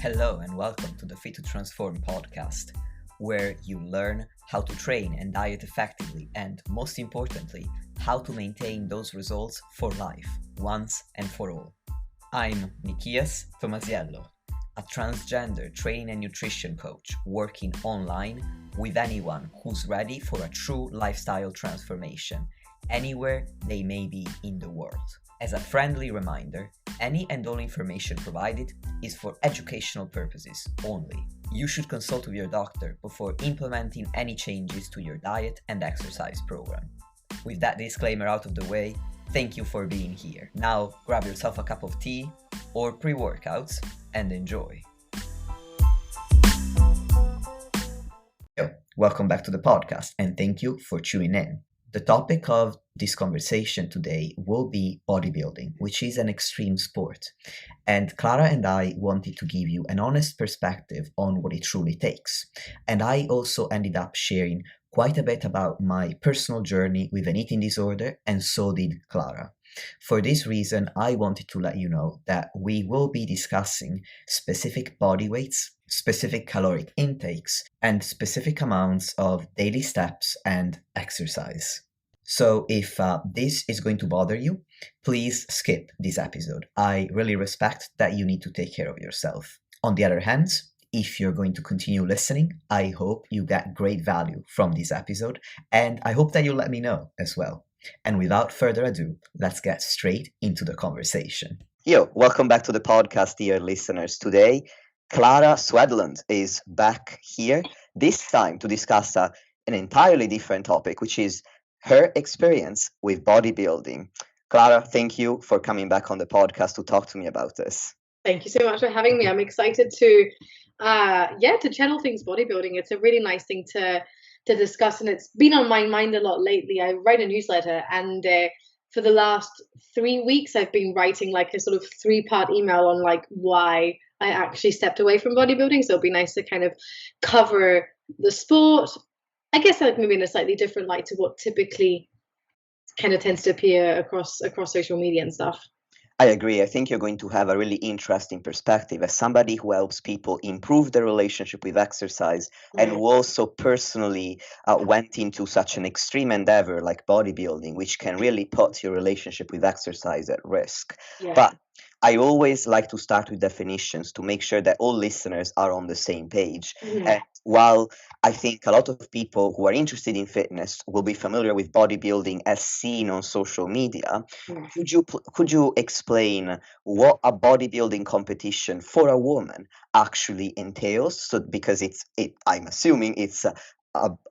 Hello and welcome to the Fit to Transform podcast, where you learn how to train and diet effectively and, most importantly, how to maintain those results for life, once and for all. I'm Nikias Tomasiello, a transgender training and nutrition coach working online with anyone who's ready for a true lifestyle transformation, anywhere they may be in the world. As a friendly reminder, any and all information provided is for educational purposes only. You should consult with your doctor before implementing any changes to your diet and exercise program. With that disclaimer out of the way, thank you for being here. Now grab yourself a cup of tea or pre-workouts and enjoy. Welcome back to the podcast and thank you for tuning in. The topic of this conversation today will be bodybuilding, which is an extreme sport. And Clara and I wanted to give you an honest perspective on what it truly takes. And I also ended up sharing quite a bit about my personal journey with an eating disorder, and so did Clara. For this reason, I wanted to let you know that we will be discussing specific body weights, specific caloric intakes, and specific amounts of daily steps and exercise. So if this is going to bother you, please skip this episode. I really respect that you need to take care of yourself. On the other hand, if you're going to continue listening, I hope you get great value from this episode, and I hope that you'll let me know as well. And without further ado, let's get straight into the conversation. Welcome back to the podcast, dear listeners. Today, Clara Swedlund is back here, this time to discuss an entirely different topic, which is her experience with bodybuilding. Clara, thank you for coming back on the podcast to talk to me about this. Thank you so much for having me. I'm excited to channel things bodybuilding. It's a really nice thing to discuss, and it's been on my mind a lot lately. I write a newsletter, and for the last 3 weeks, I've been writing like a sort of 3-part email on like why I actually stepped away from bodybuilding. So it'll be nice to kind of cover the sport, I guess, like maybe in a slightly different light to what typically kind of tends to appear across social media and stuff. I agree. I think you're going to have a really interesting perspective as somebody who helps people improve their relationship with exercise and who also personally went into such an extreme endeavor like bodybuilding, which can really put your relationship with exercise at risk. Yeah. But I always like to start with definitions to make sure that all listeners are on the same page. Mm-hmm. And while I think a lot of people who are interested in fitness will be familiar with bodybuilding as seen on social media, could you explain what a bodybuilding competition for a woman actually entails? So because I'm assuming it's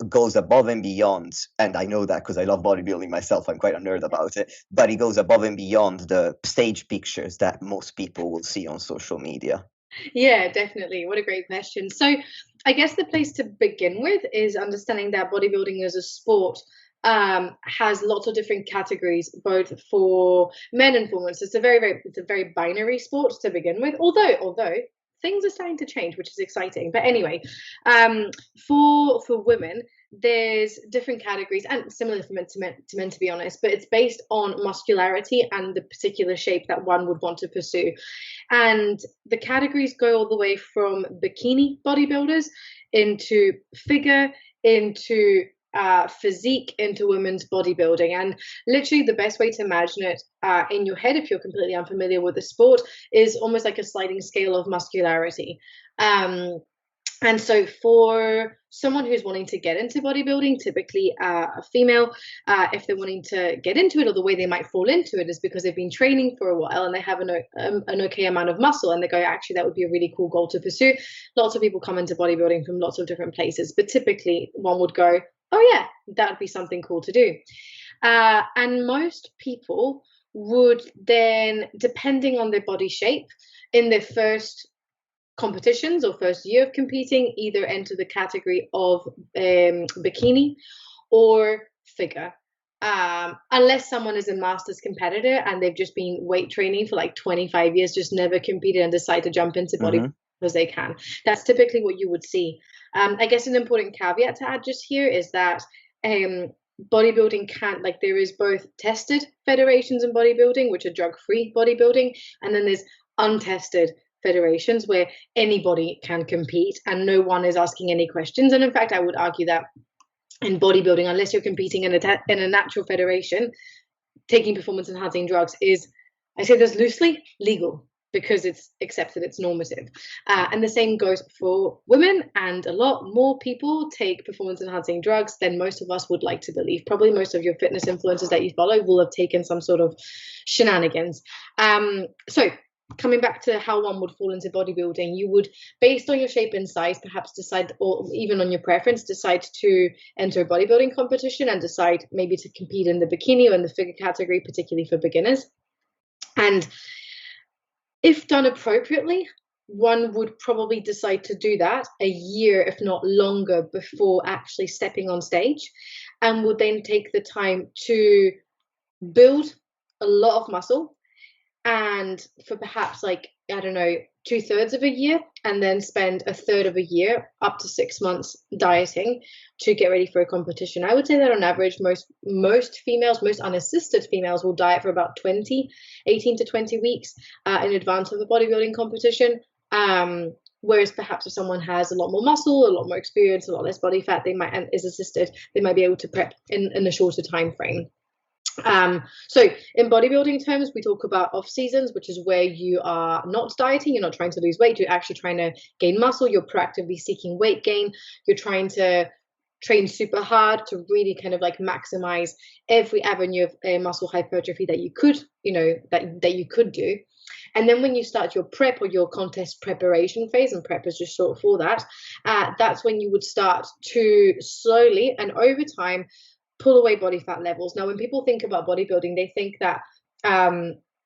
goes above and beyond, and I know that because I love bodybuilding myself, I'm quite a nerd about it, but it goes above and beyond the stage pictures that most people will see on social media. Yeah, definitely. What a great question. So I guess the place to begin with is understanding that bodybuilding as a sport has lots of different categories, both for men and for women. So it's a very binary sport to begin with, although things are starting to change, which is exciting. But anyway, for women, there's different categories, and similar for men to men, to be honest, but it's based on muscularity and the particular shape that one would want to pursue. And the categories go all the way from bikini bodybuilders into figure, into physique, into women's bodybuilding. And literally the best way to imagine it in your head, if you're completely unfamiliar with the sport, is almost like a sliding scale of muscularity. And so for someone who's wanting to get into bodybuilding, typically a female, if they're wanting to get into it, or the way they might fall into it is because they've been training for a while and they have an okay amount of muscle, and they go, actually, that would be a really cool goal to pursue. Lots of people come into bodybuilding from lots of different places, but typically one would go, oh yeah, that would be something cool to do. And most people would then, depending on their body shape, in their first competitions or first year of competing, either enter the category of bikini or figure, unless someone is a master's competitor and they've just been weight training for like 25 years, just never competed, and decide to jump into bodybuilding because they can. That's typically what you would see. I guess an important caveat to add just here is that bodybuilding can't, like, there is both tested federations in bodybuilding, which are drug-free bodybuilding, and then there's untested federations where anybody can compete and no one is asking any questions. And in fact, I would argue that in bodybuilding, unless you're competing in a natural federation, taking performance enhancing drugs is, I say this loosely, legal, because it's accepted, it's normative. And the same goes for women, and a lot more people take performance enhancing drugs than most of us would like to believe. Probably most of your fitness influencers that you follow will have taken some sort of shenanigans. So coming back to how one would fall into bodybuilding, you would, based on your shape and size, perhaps decide, or even on your preference, decide to enter a bodybuilding competition and decide maybe to compete in the bikini or in the figure category, particularly for beginners. And if done appropriately, one would probably decide to do that a year, if not longer, before actually stepping on stage, and would then take the time to build a lot of muscle, and for perhaps, like, I don't know, 2/3 of a year, and then spend a third of a year, up to 6 months, dieting to get ready for a competition. I would say that on average, most females, most unassisted females, will diet for about 18 to 20 weeks in advance of the bodybuilding competition. Whereas perhaps if someone has a lot more muscle, a lot more experience, a lot less body fat, and is assisted, they might be able to prep in a shorter time frame. So in bodybuilding terms, we talk about off seasons, which is where you are not dieting, you're not trying to lose weight, you're actually trying to gain muscle, you're proactively seeking weight gain, you're trying to train super hard to really kind of like maximize every avenue of muscle hypertrophy that you could, that you could do. And then when you start your prep or your contest preparation phase, and prep is just short for that, that's when you would start to slowly and over time pull away body fat levels. Now, when people think about bodybuilding, they think that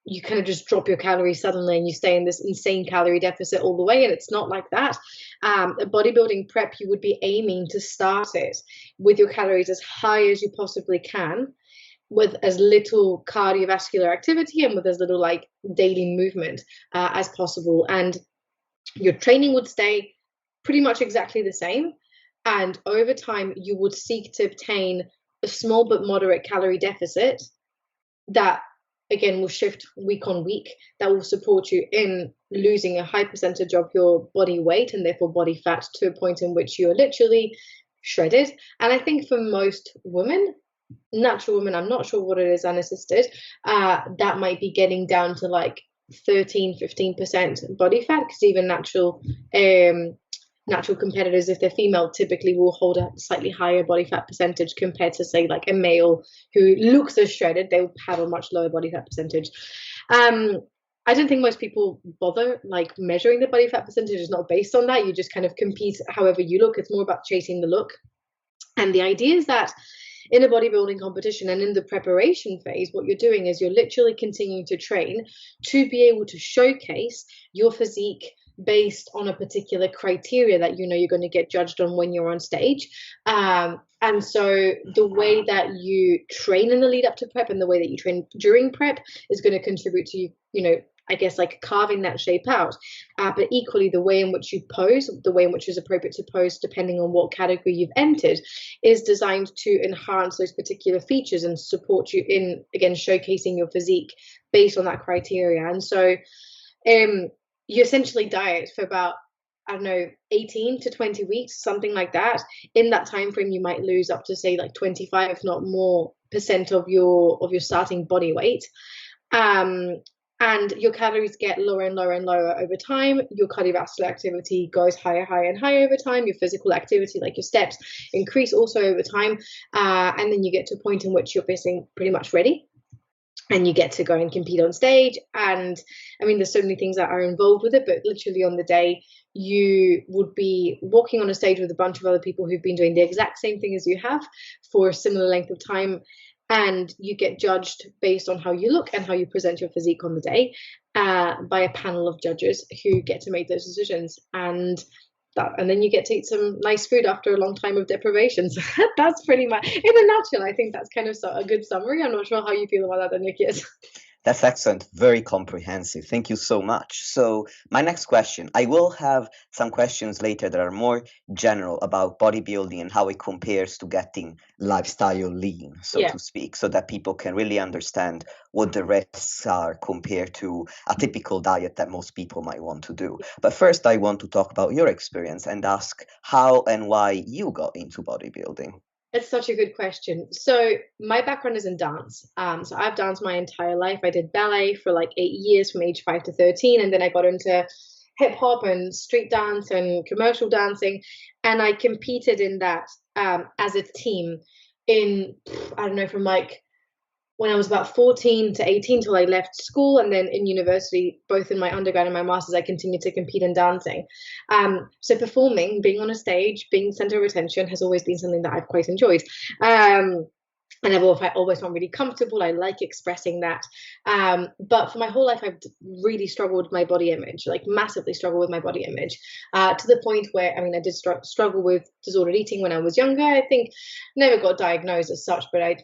you kind of just drop your calories suddenly and you stay in this insane calorie deficit all the way, and it's not like that. A bodybuilding prep, you would be aiming to start it with your calories as high as you possibly can, with as little cardiovascular activity and with as little like daily movement as possible. And your training would stay pretty much exactly the same. And over time, you would seek to obtain a small but moderate calorie deficit that, again, will shift week on week, that will support you in losing a high percentage of your body weight and therefore body fat to a point in which you are literally shredded. And I think for most women, natural women, I'm not sure what it is unassisted, that might be getting down to like 13-15% body fat, because even natural competitors, if they're female, typically will hold a slightly higher body fat percentage compared to, say, like a male who looks as shredded. They'll have a much lower body fat percentage. I don't think most people bother like measuring the body fat percentage. Is not based on that. You just kind of compete however you look. It's more about chasing the look. And the idea is that in a bodybuilding competition and in the preparation phase, what you're doing is you're literally continuing to train to be able to showcase your physique based on a particular criteria that you're going to get judged on when you're on stage. And so the way that you train in the lead up to prep and the way that you train during prep is going to contribute to I guess, like carving that shape out. But equally, the way in which you pose, the way in which is appropriate to pose, depending on what category you've entered, is designed to enhance those particular features and support you in, again, showcasing your physique based on that criteria. And so you essentially diet for about, I don't know, 18 to 20 weeks, something like that. In that time frame, you might lose up to, say, like 25, if not more, % of your starting body weight. And your calories get lower and lower and lower over time. Your cardiovascular activity goes higher, higher and higher over time. Your physical activity, like your steps, increase also over time. And then you get to a point in which you're basically pretty much ready. And you get to go and compete on stage. And I mean, there's so many things that are involved with it, but literally on the day, you would be walking on a stage with a bunch of other people who've been doing the exact same thing as you have for a similar length of time. And you get judged based on how you look and how you present your physique on the day by a panel of judges who get to make those decisions. And then you get to eat some nice food after a long time of deprivations. That's pretty much, in a nutshell, I think that's kind of a good summary. I'm not sure how you feel about that, Nikias. That's excellent. Very comprehensive. Thank you so much. So, my next question, I will have some questions later that are more general about bodybuilding and how it compares to getting lifestyle lean, so Yeah. to speak, so that people can really understand what the risks are compared to a typical diet that most people might want to do. But first, I want to talk about your experience and ask how and why you got into bodybuilding. It's such a good question. So my background is in dance. So I've danced my entire life. I did ballet for like 8 years from age 5 to 13, and then I got into hip hop and street dance and commercial dancing, and I competed in that as a team in I don't know, from like when I was about 14 to 18 till I left school. And then in university, both in my undergrad and my master's, I continued to compete in dancing. So performing, being on a stage, being center of attention has always been something that I've quite enjoyed. And I always felt really comfortable. I like expressing that. But for my whole life, I've really struggled with my body image, like massively struggled with my body image, to the point where, I mean, I did struggle with disordered eating when I was younger. I think never got diagnosed as such, but I,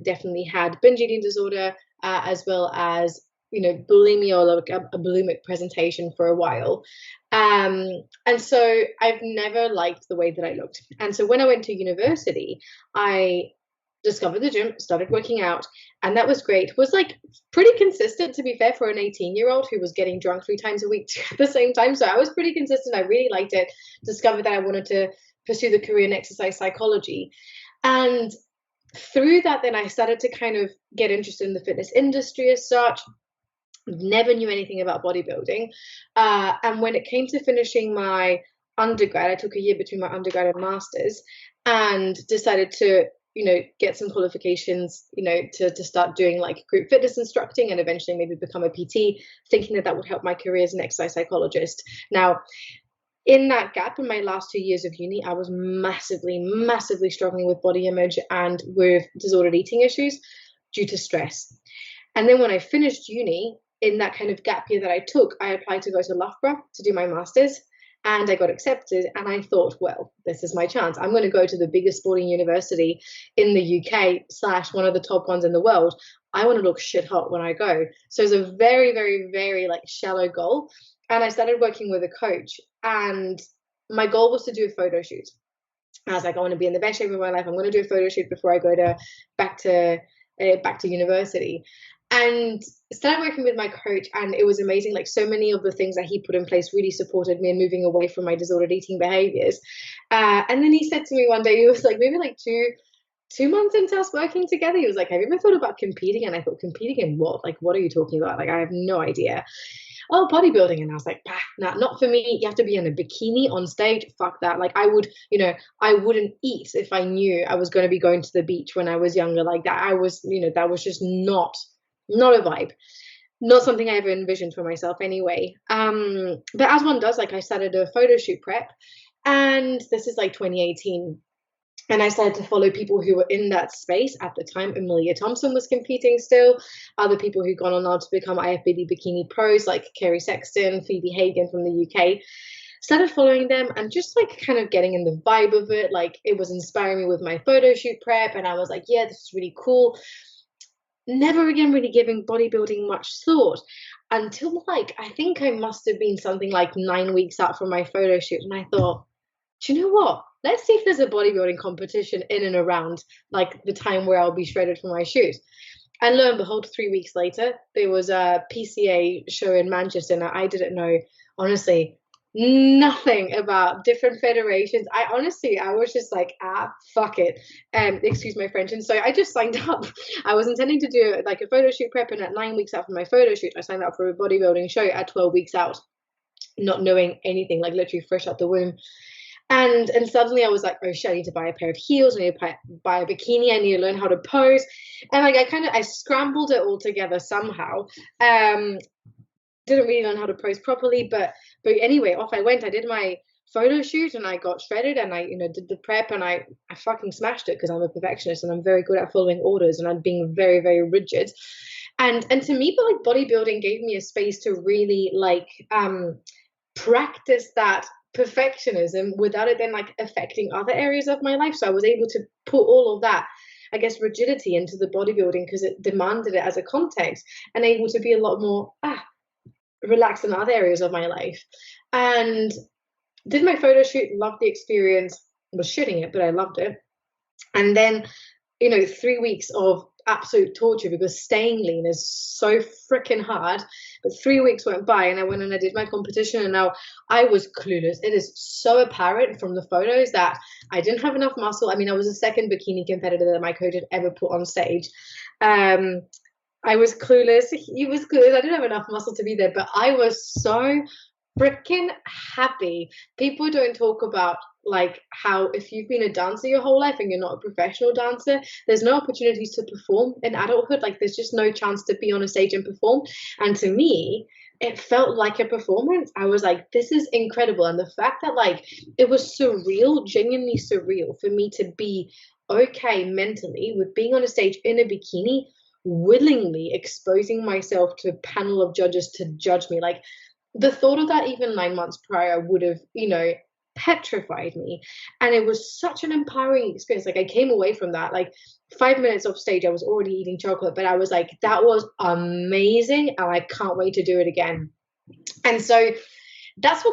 definitely had binge eating disorder, as well as, bulimia, or like a bulimic presentation for a while. And so I've never liked the way that I looked. And so when I went to university, I discovered the gym, started working out, and that was great. Was like pretty consistent, to be fair, for an 18-year-old who was getting drunk 3 times a week at the same time. So I was pretty consistent. I really liked it. Discovered that I wanted to pursue the career in exercise psychology. And through that, then I started to kind of get interested in the fitness industry as such. Never knew anything about bodybuilding. And when it came to finishing my undergrad, I took a year between my undergrad and master's, and decided to, get some qualifications, to start doing like group fitness instructing, and eventually maybe become a PT, thinking that that would help my career as an exercise psychologist. Now, in that gap, in my last 2 years of uni, I was massively, massively struggling with body image and with disordered eating issues due to stress. And then when I finished uni, in that kind of gap year that I took, I applied to go to Loughborough to do my master's, and I got accepted. And I thought, well, this is my chance. I'm going to go to the biggest sporting university in the UK / one of the top ones in the world. I want to look shit hot when I go. So it's a very, very, very like shallow goal. And I started working with a coach, and my goal was to do a photo shoot. I was like, I want to be in the best shape of my life. I'm going to do a photo shoot before I go to back to back to university. And started working with my coach, and it was amazing. Like, so many of the things that he put in place really supported me in moving away from my disordered eating behaviors. And then he said to me one day, he was like, maybe like two months into us working together, he was like, have you ever thought about competing? And I thought, competing in what? Like, what are you talking about? Like, I have no idea. Oh, bodybuilding. And I was like, bah, nah, not for me. You have to be in a bikini on stage. Fuck that. Like, I wouldn't eat if I knew I was going to be going to the beach when I was younger. Like that, that was just not a vibe. Not something I ever envisioned for myself anyway. But as one does, like, I started a photo shoot prep, and this is like 2018. And I started to follow people who were in that space at the time. Amelia Thompson was competing still. Other people who'd gone on now to become IFBB bikini pros, like Kerry Sexton, Phoebe Hagen from the UK. Started following them and just like kind of getting in the vibe of it. Like, it was inspiring me with my photo shoot prep. And I was like, yeah, this is really cool. Never again really giving bodybuilding much thought until, like, I think I must have been something like 9 weeks out from my photo shoot. And I thought, do you know what? Let's see if there's a bodybuilding competition in and around like the time where I'll be shredded for my shoot. And lo and behold, 3 weeks later, there was a PCA show in Manchester. And I didn't know, honestly, nothing about different federations. I was just like, fuck it. Excuse my French. And so I just signed up. I was intending to do like a photo shoot prep. And at 9 weeks out from my photo shoot, I signed up for a bodybuilding show at 12 weeks out, not knowing anything, like literally fresh out the womb. And suddenly I was like, oh shit, I need to buy a pair of heels, I need to buy a bikini, I need to learn how to pose. And like I scrambled it all together somehow. Didn't really learn how to pose properly, but anyway, off I went. I did my photo shoot and I got shredded, and I did the prep, and I fucking smashed it because I'm a perfectionist and I'm very good at following orders and I'm being very, very rigid. And to me, but like bodybuilding gave me a space to really like practice that perfectionism without it then like affecting other areas of my life. So I was able to put all of that, I guess, rigidity into the bodybuilding because it demanded it as a context, and able to be a lot more relaxed in other areas of my life. And did my photo shoot, loved the experience, was shooting it, but I loved it. And then, 3 weeks of absolute torture because staying lean is so freaking hard. But 3 weeks went by and I went and I did my competition, and now I was clueless. It is so apparent from the photos that I didn't have enough muscle. I mean, I was the second bikini competitor that my coach had ever put on stage. I was clueless. He was clueless. I didn't have enough muscle to be there, but I was so freaking happy. People don't talk about like how if you've been a dancer your whole life and you're not a professional dancer, there's no opportunities to perform in adulthood. Like there's just no chance to be on a stage and perform. And to me, it felt like a performance. I was like, this is incredible. And the fact that like it was surreal, genuinely surreal for me to be okay mentally with being on a stage in a bikini, willingly exposing myself to a panel of judges to judge me. Like the thought of that even 9 months prior would have, petrified me. And it was such an empowering experience. Like I came away from that, like 5 minutes off stage, I was already eating chocolate, but I was like, that was amazing. And I can't wait to do it again. And so that's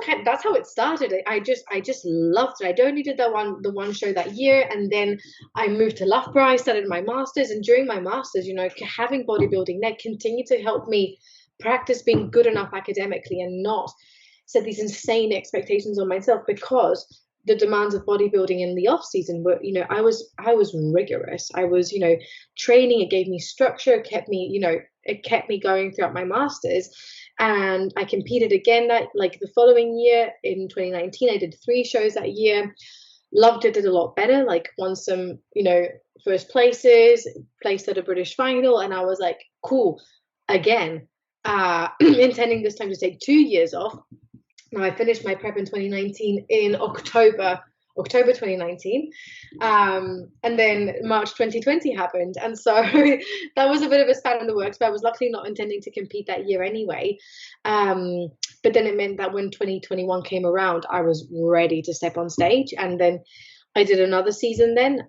how it started. I just loved it. I only did the one show that year, and then I moved to Loughborough. I started my masters, and during my masters, having bodybuilding that continued to help me practice being good enough academically and not set these insane expectations on myself, because the demands of bodybuilding in the off season were, I was rigorous. I was, training. It gave me structure. It kept me going throughout my masters. And I competed again that like the following year in 2019. I did 3 shows that year. Loved it. Did a lot better. Like won some, first places. Placed at a British final, and I was like, cool. Again, intending this time to take 2 years off. Now I finished my prep in 2019 in October 2019, and then March 2020 happened, and so that was a bit of a span in the works. But I was luckily not intending to compete that year anyway. But then it meant that when 2021 came around, I was ready to step on stage, and then I did another season. Then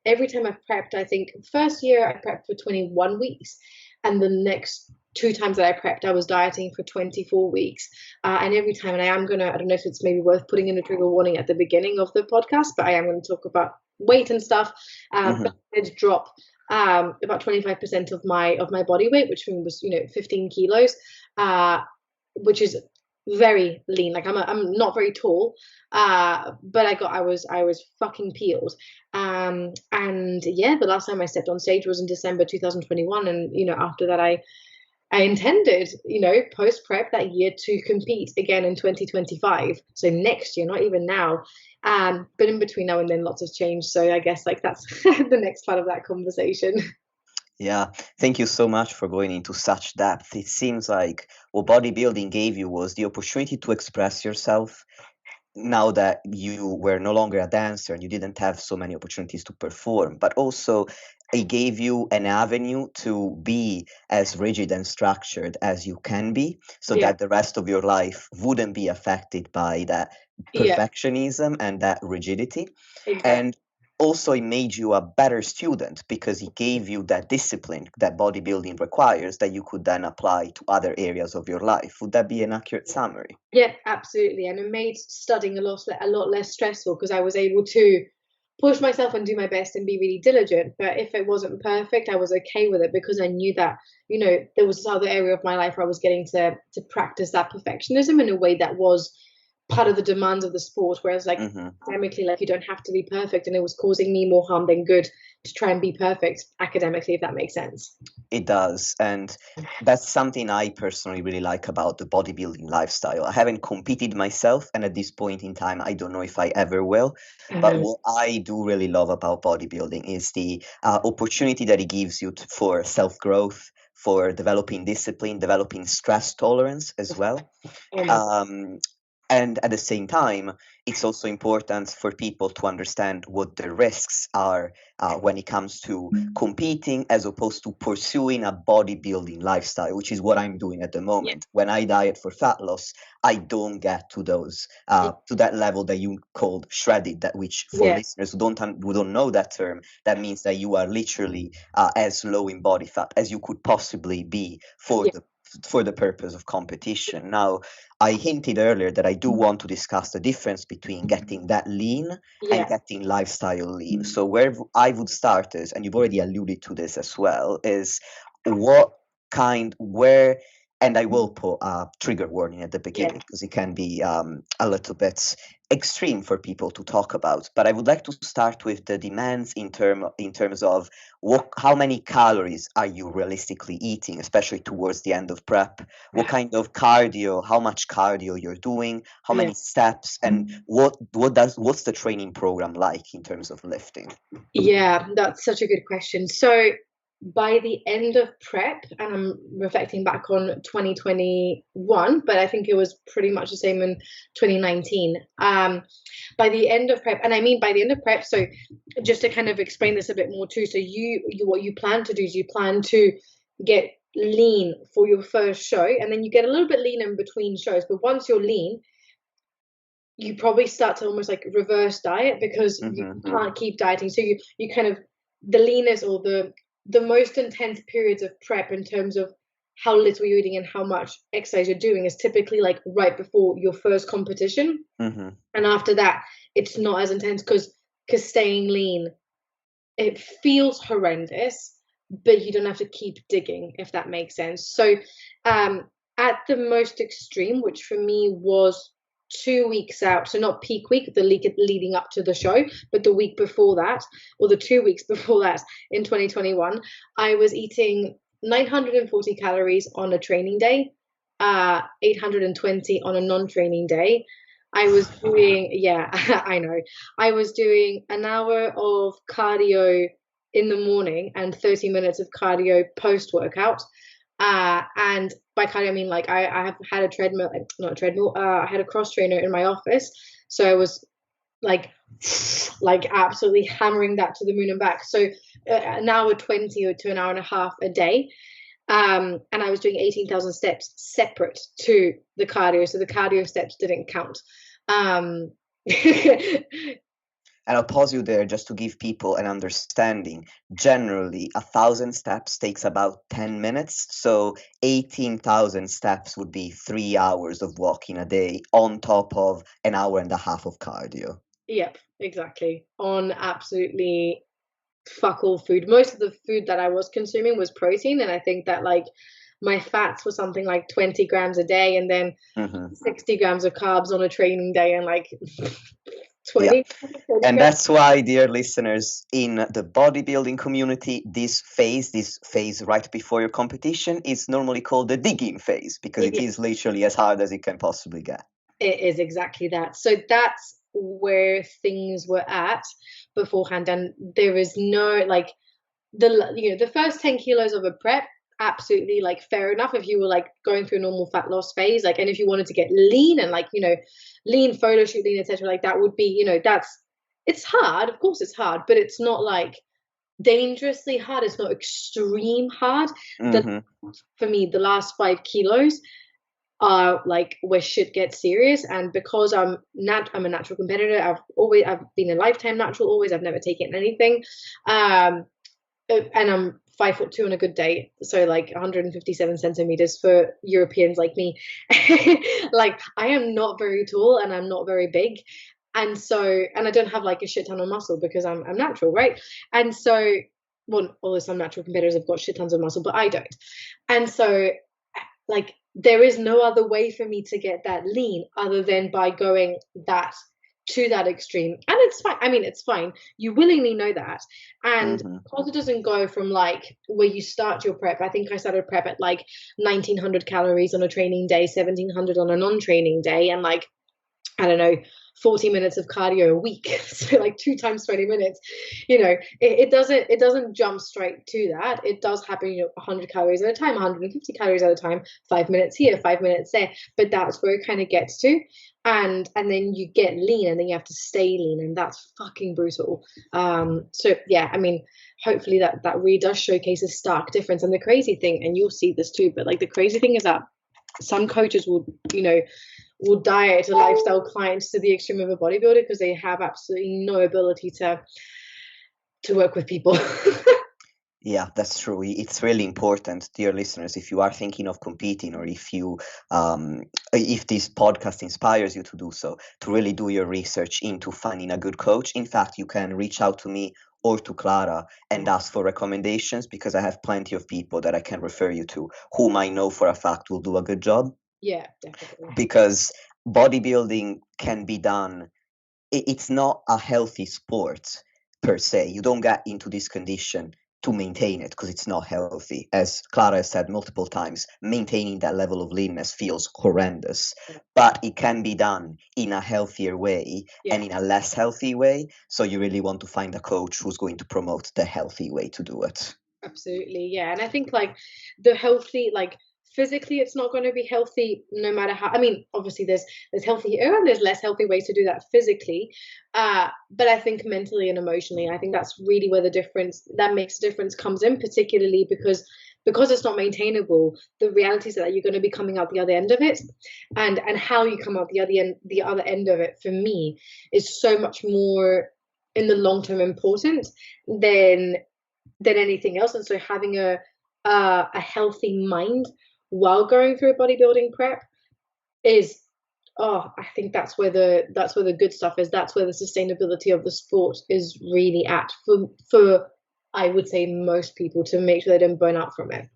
every time I've prepped, I think first year I prepped for 21 weeks, and the next 2 times that I prepped, I was dieting for 24 weeks. And every time, and I don't know if it's maybe worth putting in a trigger warning at the beginning of the podcast, but I am going to talk about weight and stuff. But I did drop about 25% of my body weight, which was 15 kilos, which is very lean. Like I'm not very tall, but I was fucking peeled. And yeah, the last time I stepped on stage was in December 2021, and after that I intended, post prep that year to compete again in 2025. So next year, not even now. But in between now and then, lots has changed. So I guess like that's the next part of that conversation. Yeah, thank you so much for going into such depth. It seems like what bodybuilding gave you was the opportunity to express yourself now that you were no longer a dancer and you didn't have so many opportunities to perform, but also it gave you an avenue to be as rigid and structured as you can be, so that the rest of your life wouldn't be affected by that perfectionism and that rigidity. Exactly. And also it made you a better student because it gave you that discipline that bodybuilding requires that you could then apply to other areas of your life. Would that be an accurate summary? Yeah, absolutely. And it made studying a lot less stressful because I was able to push myself and do my best and be really diligent. But if it wasn't perfect, I was okay with it because I knew that, there was this other area of my life where I was getting to practice that perfectionism in a way that was part of the demands of the sport, whereas like academically, like you don't have to be perfect, and it was causing me more harm than good to try and be perfect academically, if that makes sense. It does, and that's something I personally really like about the bodybuilding lifestyle. I haven't competed myself, and at this point in time I don't know if I ever will, but what I do really love about bodybuilding is the opportunity that it gives you for self-growth, for developing discipline, developing stress tolerance as well. And at the same time, it's also important for people to understand what the risks are when it comes to competing as opposed to pursuing a bodybuilding lifestyle, which is what I'm doing at the Yeah, moment. When I diet for fat loss, I don't get to those to that level that you called shredded. That which for yeah, listeners who don't know that term, that means that you are literally as low in body fat as you could possibly be yeah, for the purpose of competition. Now, I hinted earlier that I do want to discuss the difference between getting that lean and yeah, getting lifestyle lean. So where I would start is, and you've already alluded to this as well, is what where, and I will put a trigger warning at the yeah, beginning because it can be a little bit extreme for people to talk about. But I would like to start with the demands in terms of how many calories are you realistically eating, especially towards the end of prep, what kind of cardio, how much cardio you're doing, how yeah. many steps, and what's the training program like in terms of lifting? Yeah, that's such a good question. So by the end of prep, and I'm reflecting back on 2021, but I think it was pretty much the same in 2019. By the end of prep, and I mean by the end of prep, so just to kind of explain this a bit more too, so you what you plan to do is you plan to get lean for your first show, and then you get a little bit lean in between shows. But once you're lean, you probably start to almost like reverse diet because you Hmm. can't keep dieting. So you kind of the leanest or the most intense periods of prep in terms of how little you're eating and how much exercise you're doing is typically like right before your first competition. Hmm. And after that, it's not as intense because staying lean, it feels horrendous, but you don't have to keep digging, if that makes sense. So um at the most extreme, which for me was 2 weeks out, so not peak week, the leading up to the show, but the week before that, or the 2 weeks before that, in 2021, I was eating 940 calories on a training day, 820 on a non-training day. I was doing, yeah, I know. I was doing an hour of cardio in the morning and 30 minutes of cardio post workout. And by cardio, I mean like I have had a treadmill, not a treadmill, I had a cross trainer in my office. So I was like, like absolutely hammering that to the moon and back. So an hour 20 or to an hour and a half a day. And I was doing 18,000 steps separate to the cardio. So the cardio steps didn't count. Um, And I'll pause you there just to give people an understanding. Generally, 1,000 steps takes about 10 minutes. So 18,000 steps would be 3 hours of walking a day on top of an hour and a half of cardio. yep, exactly. On absolutely fuck all food. Most of the food that I was consuming was protein, and I think that like my fats were something like 20 grams a day, and then Hmm. 60 grams of carbs on a training day, and like Yeah. 20, 30 And grams. that's why, dear listeners, in the bodybuilding community, this phase right before your competition, is normally called the digging phase because it Yeah, is literally as hard as it can possibly get. it is exactly that. So that's where things were at beforehand, and there is no like the first 10 kilos of a prep, absolutely like fair enough if you were like going through a normal fat loss phase, like, and if you wanted to get lean and like lean photo shoot lean, etc., like that would be that's it's hard, of course it's hard, but it's not like dangerously hard, it's not extreme hard. The Hmm. For me, the last 5 kilos are like where shit gets serious, and because I'm a natural competitor, I've been a lifetime natural, always, I've never taken anything. um and I'm 5'2" on a good day, so like 157 centimeters for Europeans like me. Like I am not very tall and I'm not very big, and I don't have like a shit ton of muscle because I'm natural, right? And so, well, although some natural competitors have got shit tons of muscle, but I don't. And so, like, there is no other way for me to get that lean other than by going that to that extreme. And it's fine. I mean, it's fine. You willingly know that. And Hmm. because it doesn't go from like where you start your prep, I think I started prep at like 1900 calories on a training day, 1700 on a non training day, and like, I don't know, 40 minutes of cardio a week. So like 2 times 20 minutes. It doesn't jump straight to that. It does happen, 100 calories at a time, 150 calories at a time, 5 minutes here, 5 minutes there. But that's where it kind of gets to. and then you get lean, and then you have to stay lean, and that's fucking brutal. So yeah, I mean, hopefully that really does showcase a stark difference. And the crazy thing, and you'll see this too, but like the crazy thing is that some coaches will diet a lifestyle clients to the extreme of a bodybuilder because they have absolutely no ability to work with people. Yeah, that's true. It's really important, dear listeners, if you are thinking of competing, or if this podcast inspires you to do so, to really do your research into finding a good coach. In fact, you can reach out to me or to Clara and ask for recommendations, because I have plenty of people that I can refer you to whom I know for a fact will do a good job. Yeah, definitely. Because bodybuilding can be done, it's not a healthy sport per se. You don't get into this condition to maintain it, because it's not healthy. As Clara has said multiple times, maintaining that level of leanness feels horrendous, but it can be done in a healthier way and in a less healthy way. So you really want to find a coach who's going to promote the healthy way to do it. Absolutely, yeah. And I think like the healthy, like physically it's not going to be healthy no matter how. I mean, obviously there's healthier and there's less healthy ways to do that physically, but I think mentally and emotionally, I think that's really where the difference that makes a difference comes in, particularly because it's not maintainable. The reality is that you're going to be coming out the other end of it, and how you come out the other end of it, for me, is so much more in the long term important than anything else. And so having a healthy mind while going through a bodybuilding prep is, I think that's where the good stuff is. That's where the sustainability of the sport is really at for I would say most people, to make sure they don't burn out from it.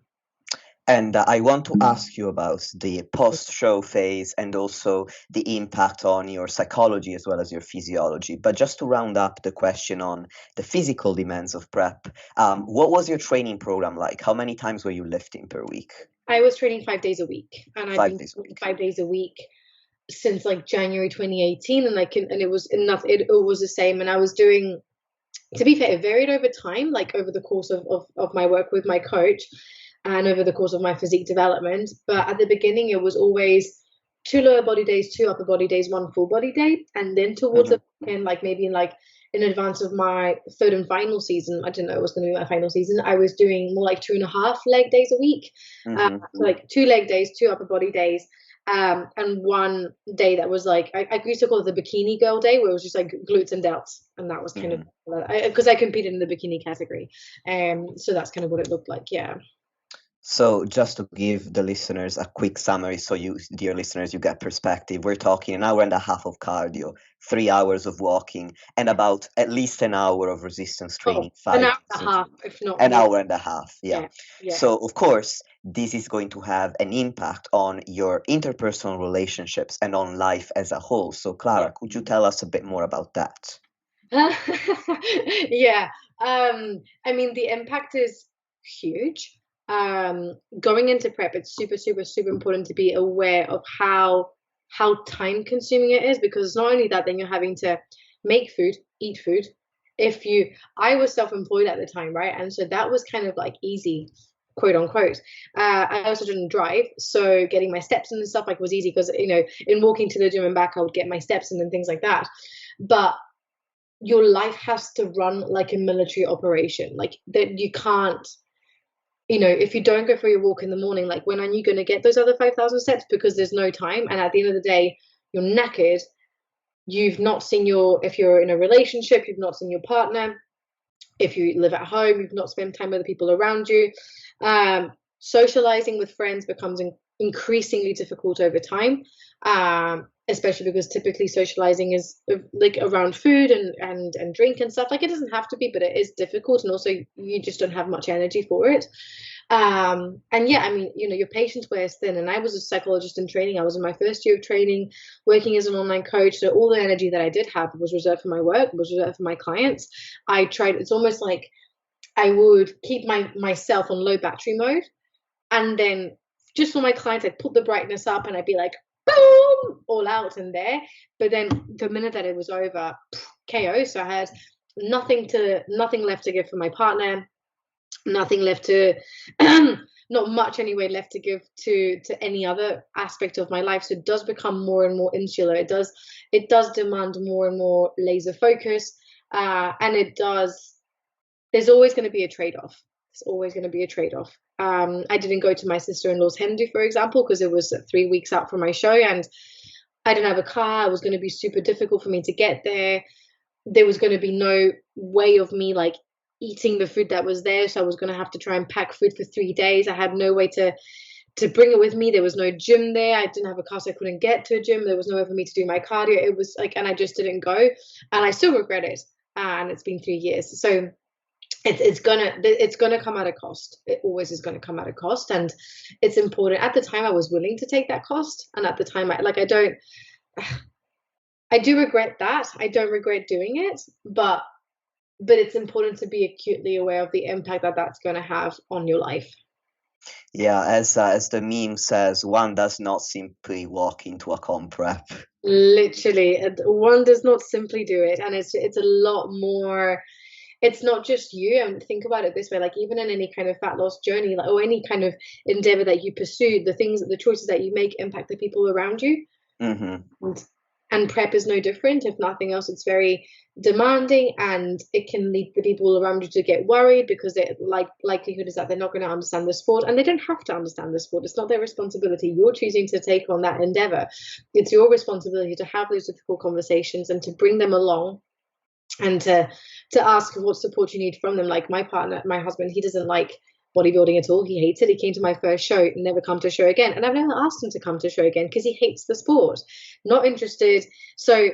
And I want to ask you about the post-show phase and also the impact on your psychology as well as your physiology. But just to round up the question on the physical demands of prep, what was your training program like? How many times were you lifting per week? I was training 5 days a week, and I've been 5 days a week since like January 2018, and it was enough. It was the same, and I was doing. To be fair, it varied over time, like over the course of my work with my coach and over the course of my physique development. But at the beginning, it was always 2 lower body days, 2 upper body days, 1 full body day. And then towards the end, like maybe in advance of my third and final season, I didn't know it was going to be my final season, I was doing more like 2.5 leg days a week. So like 2 leg days, 2 upper body days, and 1 day that was like I used to call it the bikini girl day, where it was just like glutes and delts, and that was kind of because I competed in the bikini category, so that's kind of what it looked like. Yeah. So just to give the listeners a quick summary, so you, dear listeners, you get perspective. We're talking an hour and a half of cardio, 3 hours of walking, and about at least an hour of resistance training. An hour and a half, if not an more. hour and a half. Yeah. Yeah. So of course, this is going to have an impact on your interpersonal relationships and on life as a whole. So Clara, could you tell us a bit more about that? Yeah. I mean, the impact is huge. Going into prep, it's super, super, super important to be aware of how time consuming it is, because it's not only that, then you're having to make food, eat food. I was self-employed at the time, right? And so that was kind of like easy, quote unquote. I also didn't drive, so getting my steps in and stuff like was easy, because in walking to the gym and back, I would get my steps in and things like that. But your life has to run like a military operation, like that. You can't, if you don't go for your walk in the morning, like when are you going to get those other 5,000 steps? Because there's no time. And at the end of the day, you're knackered. You've not seen if you're in a relationship, you've not seen your partner. If you live at home, you've not spent time with the people around you. Socializing with friends becomes increasingly difficult over time, especially because typically socializing is like around food and drink and stuff. Like, it doesn't have to be, but it is difficult, and also you just don't have much energy for it. And yeah, I mean, your patience wears thin. And I was a psychologist in training. I was in my first year of training, working as an online coach. So all the energy that I did have was reserved for my work, was reserved for my clients. It's almost like I would keep myself on low battery mode. And then just for my clients, I'd put the brightness up and I'd be like, boom, all out in there. But then the minute that it was over, KO. So I had nothing left to give for my partner, nothing left to not much anyway left to give to any other aspect of my life. So it does become more and more insular. It does demand more and more laser focus, and it does. There's always going to be a trade-off. There's always going to be a trade-off. I didn't go to my sister-in-law's hen do, for example, because it was 3 weeks out from my show, and I didn't have a car. It was going to be super difficult for me to get there. There was going to be no way of me like eating the food that was there, so I was going to have to try and pack food for 3 days. I had no way to bring it with me. There was no gym there. I didn't have a car, so I couldn't get to a gym. There was no way for me to do my cardio. It was like, and I just didn't go, and I still regret it. And it's been 3 years, so it's gonna come at a cost. It always is gonna come at a cost, and it's important. At the time, I was willing to take that cost, and at the time, I don't. I do regret that. I don't regret doing it, but it's important to be acutely aware of the impact that that's going to have on your life. Yeah, as the meme says, one does not simply walk into a comp prep. Literally, one does not simply do it, and it's a lot more. It's not just you. And think about it this way: like even in any kind of fat loss journey, like or any kind of endeavor that you pursue, the choices that you make impact the people around you. Mm-hmm. And prep is no different. If nothing else, it's very demanding, and it can lead the people around you to get worried because they likelihood is that they're not going to understand the sport, and they don't have to understand the sport. It's not their responsibility. You're choosing to take on that endeavor. It's your responsibility to have those difficult conversations and to bring them along, and to ask what support you need from them. Like my partner, my husband, he doesn't like bodybuilding at all. He hates it. He came to my first show and never come to a show again. And I've never asked him to come to a show again because he hates the sport. Not interested. So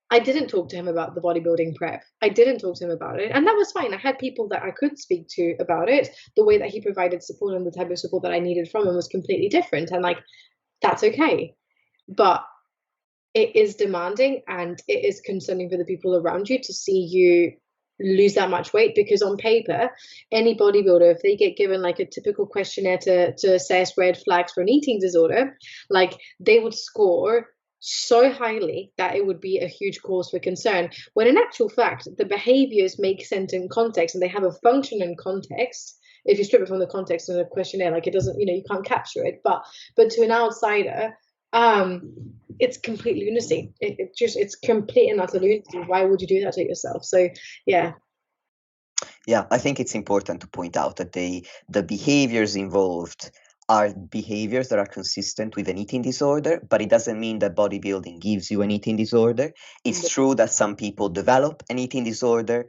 I didn't talk to him about the bodybuilding prep. I didn't talk to him about it. And that was fine. I had people that I could speak to about it. The way that he provided support and the type of support that I needed from him was completely different. And like, that's okay. But it is demanding, and it is concerning for the people around you to see you lose that much weight, because on paper, any bodybuilder, if they get given like a typical questionnaire to assess red flags for an eating disorder, like they would score so highly that it would be a huge cause for concern, when in actual fact the behaviors make sense in context and they have a function in context. If you strip it from the context in a questionnaire, like it doesn't, you can't capture it, but to an outsider, it's complete lunacy. It's complete and utter lunacy. Why would you do that to yourself? So yeah. Yeah, I think it's important to point out that the behaviors involved are behaviors that are consistent with an eating disorder, but it doesn't mean that bodybuilding gives you an eating disorder. It's true that some people develop an eating disorder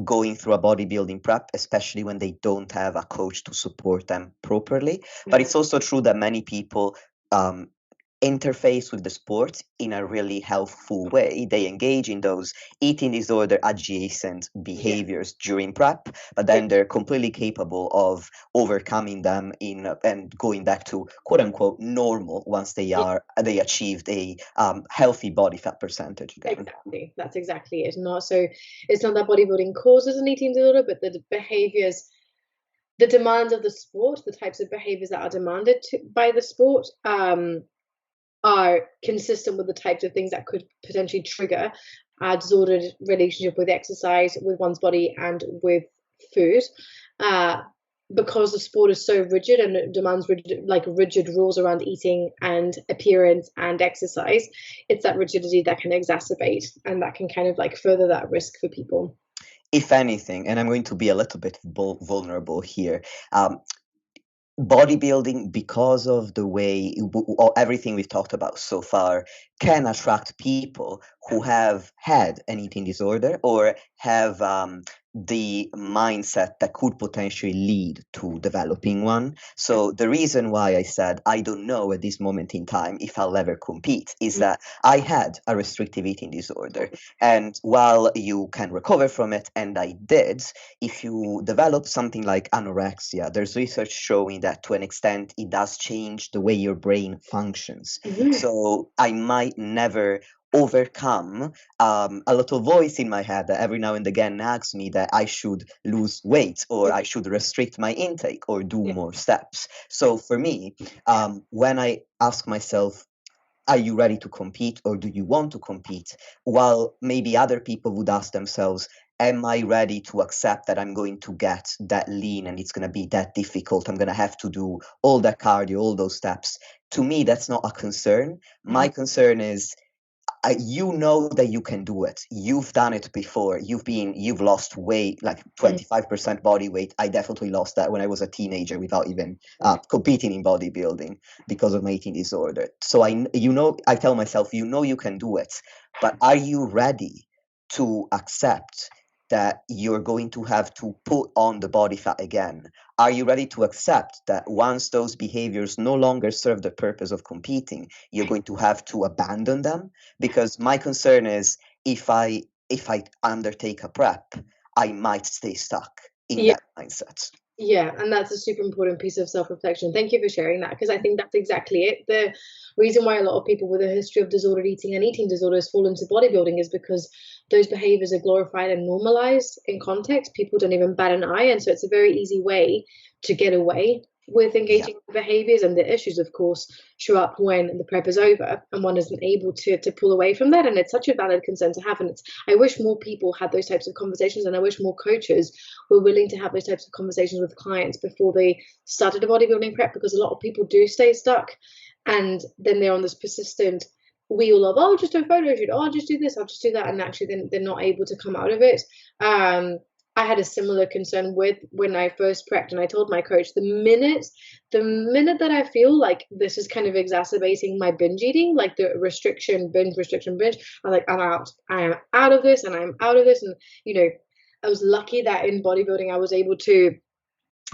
going through a bodybuilding prep, especially when they don't have a coach to support them properly. But it's also true that many people interface with the sport in a really healthful way. They engage in those eating disorder adjacent behaviors during prep, but then they're completely capable of overcoming them and going back to quote unquote normal once they achieved a healthy body fat percentage again. Exactly. That's exactly it. It's not that bodybuilding causes an eating disorder, but the behaviors, the demands of the sport, the types of behaviors that are demanded by the sport, are consistent with the types of things that could potentially trigger a disordered relationship with exercise, with one's body, and with food. Because the sport is so rigid and it demands rigid rules around eating and appearance and exercise, it's that rigidity that can exacerbate and that can kind of like further that risk for people. If anything, and I'm going to be a little bit vulnerable here, bodybuilding, because of the way everything we've talked about so far, can attract people who have had an eating disorder or have the mindset that could potentially lead to developing one. So the reason why I said I don't know at this moment in time if I'll ever compete is that I had a restrictive eating disorder. And while you can recover from it, and I did, if you develop something like anorexia, there's research showing that to an extent it does change the way your brain functions. So I might never overcome a little voice in my head that every now and again nags me that I should lose weight or I should restrict my intake or do more steps. So for me, when I ask myself, are you ready to compete or do you want to compete? While maybe other people would ask themselves, am I ready to accept that I'm going to get that lean and it's going to be that difficult? I'm going to have to do all that cardio, all those steps. To me, that's not a concern. My concern is you know that you can do it. You've done it before. You've lost weight, like 25% body weight. I definitely lost that when I was a teenager without even competing in bodybuilding because of my eating disorder. So I tell myself, you can do it, but are you ready to accept that you're going to have to put on the body fat again? Are you ready to accept that once those behaviors no longer serve the purpose of competing, you're going to have to abandon them? Because my concern is if I undertake a prep, I might stay stuck in Yeah. that mindset. Yeah, and that's a super important piece of self-reflection. Thank you for sharing that, because I think that's exactly it. The reason why a lot of people with a history of disordered eating and eating disorders fall into bodybuilding is because those behaviors are glorified and normalized in context. People don't even bat an eye, and so it's a very easy way to get away with Yeah. engaging with behaviors. And the issues, of course, show up when the prep is over and one isn't able to pull away from that. And it's such a valid concern to have. And I wish more people had those types of conversations, and I wish more coaches were willing to have those types of conversations with clients before they started a bodybuilding prep, because a lot of people do stay stuck, and then they're on this persistent wheel of, oh, just do a photo shoot, oh, I'll just do this, I'll just do that, and actually then they're not able to come out of it. I had a similar concern with when I first prepped, and I told my coach, the minute that I feel like this is kind of exacerbating my binge eating, like the restriction binge, I'm like, I'm out. I am out of this, and I'm out of this. And I was lucky that in bodybuilding I was able to,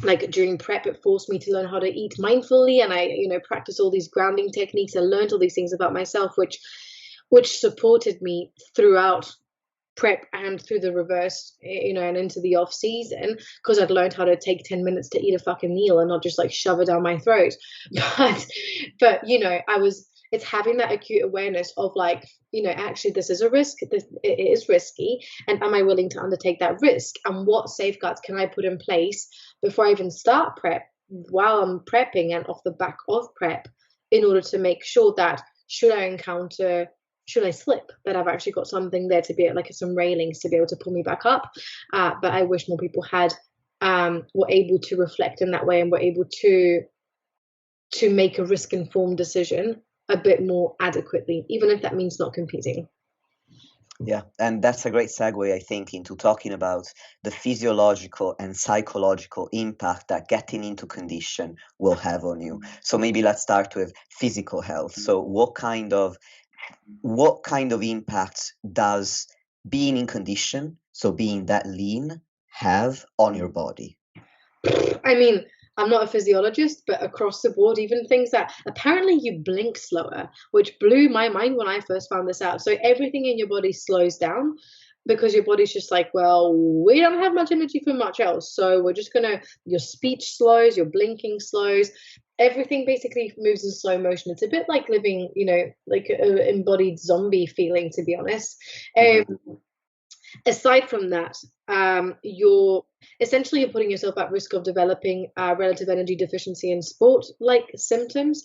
like, during prep, it forced me to learn how to eat mindfully, and I practiced all these grounding techniques and learned all these things about myself, which supported me throughout prep and through the reverse, and into the off season, because I'd learned how to take 10 minutes to eat a fucking meal and not just like shove it down my throat. But it's having that acute awareness of, like, actually this is a risk, it is risky, and am I willing to undertake that risk, and what safeguards can I put in place before I even start prep, while I'm prepping and off the back of prep, in order to make sure that should I slip, that I've actually got something there to be like some railings to be able to pull me back up. But I wish more people were able to reflect in that way, and were able to make a risk-informed decision a bit more adequately, even if that means not competing. Yeah, and that's a great segue, I think, into talking about the physiological and psychological impact that getting into condition will have on you. So maybe let's start with physical health. So what kind of impact does being in condition, so being that lean, have on your body? I mean, I'm not a physiologist, but across the board, even things that apparently you blink slower, which blew my mind when I first found this out. So everything in your body slows down, because your body's just like, well, we don't have much energy for much else. So we're just your speech slows, your blinking slows. Everything basically moves in slow motion. It's a bit like living, like an embodied zombie feeling, to be honest. Aside from that, you're putting yourself at risk of developing relative energy deficiency in sport-like symptoms,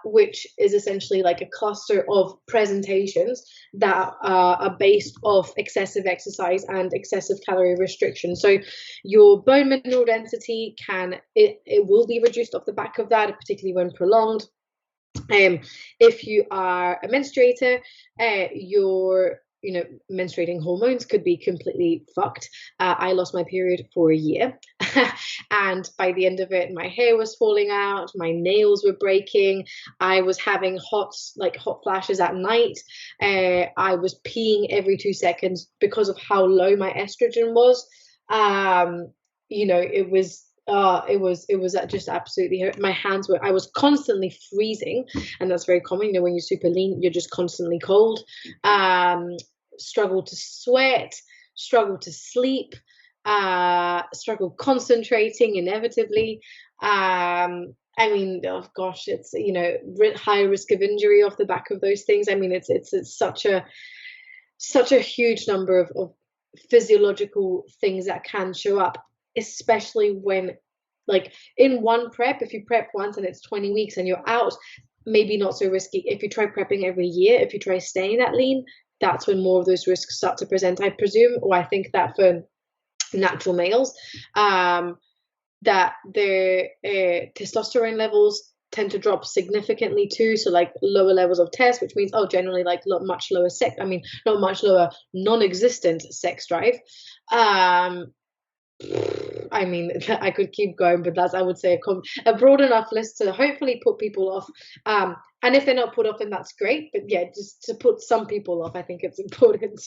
which is essentially like a cluster of presentations that are based off excessive exercise and excessive calorie restriction. So your bone mineral density it will be reduced off the back of that, particularly when prolonged. If you are a menstruator, your menstruating hormones could be completely fucked. I lost my period for a year, and by the end of it, my hair was falling out, my nails were breaking, I was having hot flashes at night, I was peeing every 2 seconds because of how low my estrogen was. It was just absolutely, my hands were, I was constantly freezing, and that's very common. When you're super lean, you're just constantly cold. Struggle to sweat, struggle to sleep, struggle concentrating inevitably. I mean, oh gosh, it's high risk of injury off the back of those things. I mean, it's such a huge number of physiological things that can show up, especially when, like, in one prep, if you prep once and it's 20 weeks and you're out, maybe not so risky. If you try prepping every year, if you try staying that lean, that's when more of those risks start to present, I presume, or I think that for natural males, that their testosterone levels tend to drop significantly too. So like lower levels of test, which means generally like much lower sex. I mean, not much lower, non-existent sex drive. Um, I mean, I could keep going, but that's, I would say, a broad enough list to hopefully put people off. And if they're not put off, then that's great. But yeah, just to put some people off, I think it's important.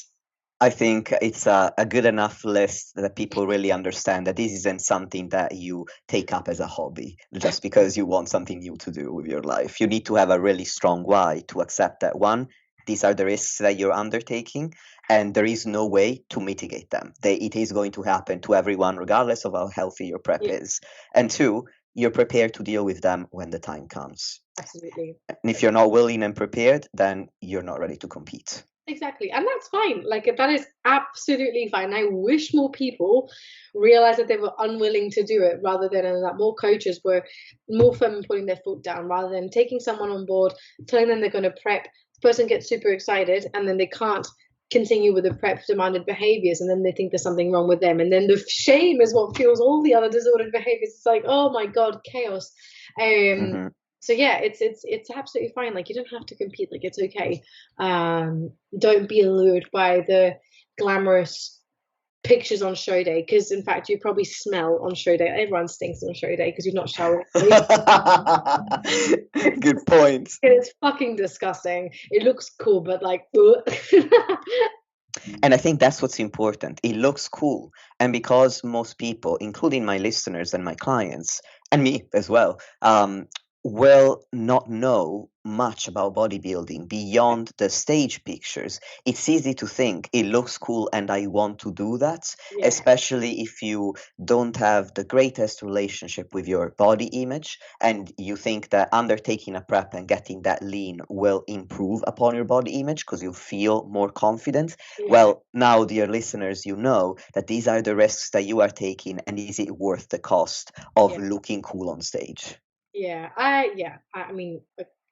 I think it's a good enough list that people really understand that this isn't something that you take up as a hobby just because you want something new to do with your life. You need to have a really strong why to accept that one, these are the risks that you're undertaking, and there is no way to mitigate them. It is going to happen to everyone, regardless of how healthy your prep Yeah, is. And two, you're prepared to deal with them when the time comes. absolutely. And if you're not willing and prepared, then you're not ready to compete. Exactly. And that's fine. Like, that is absolutely fine. I wish more people realized that they were unwilling to do it rather than that more coaches were more firm in putting their foot down rather than taking someone on board, telling them they're going to prep. The person gets super excited and then they can't continue with the prep demanded behaviors, and then they think there's something wrong with them. And then the shame is what fuels all the other disordered behaviors. It's like, oh my God, chaos. Um, Mhm. so yeah, it's absolutely fine. Like, you don't have to compete. Like, it's okay. Don't be allured by the glamorous pictures on show day, because in fact you probably smell on show day. Everyone stinks on show day because you've not showered. Good point. It's fucking disgusting. It looks cool, but like, And I think that's what's important. It looks cool. And because most people, including my listeners and my clients, and me as well, will not know much about bodybuilding beyond the stage pictures, it's easy to think it looks cool and I want to do that, yeah, especially if you don't have the greatest relationship with your body image and you think that undertaking a prep and getting that lean will improve upon your body image because you feel more confident. yeah, Well, now, dear listeners, you know that these are the risks that you are taking, and is it worth the cost of yeah. looking cool on stage? I mean,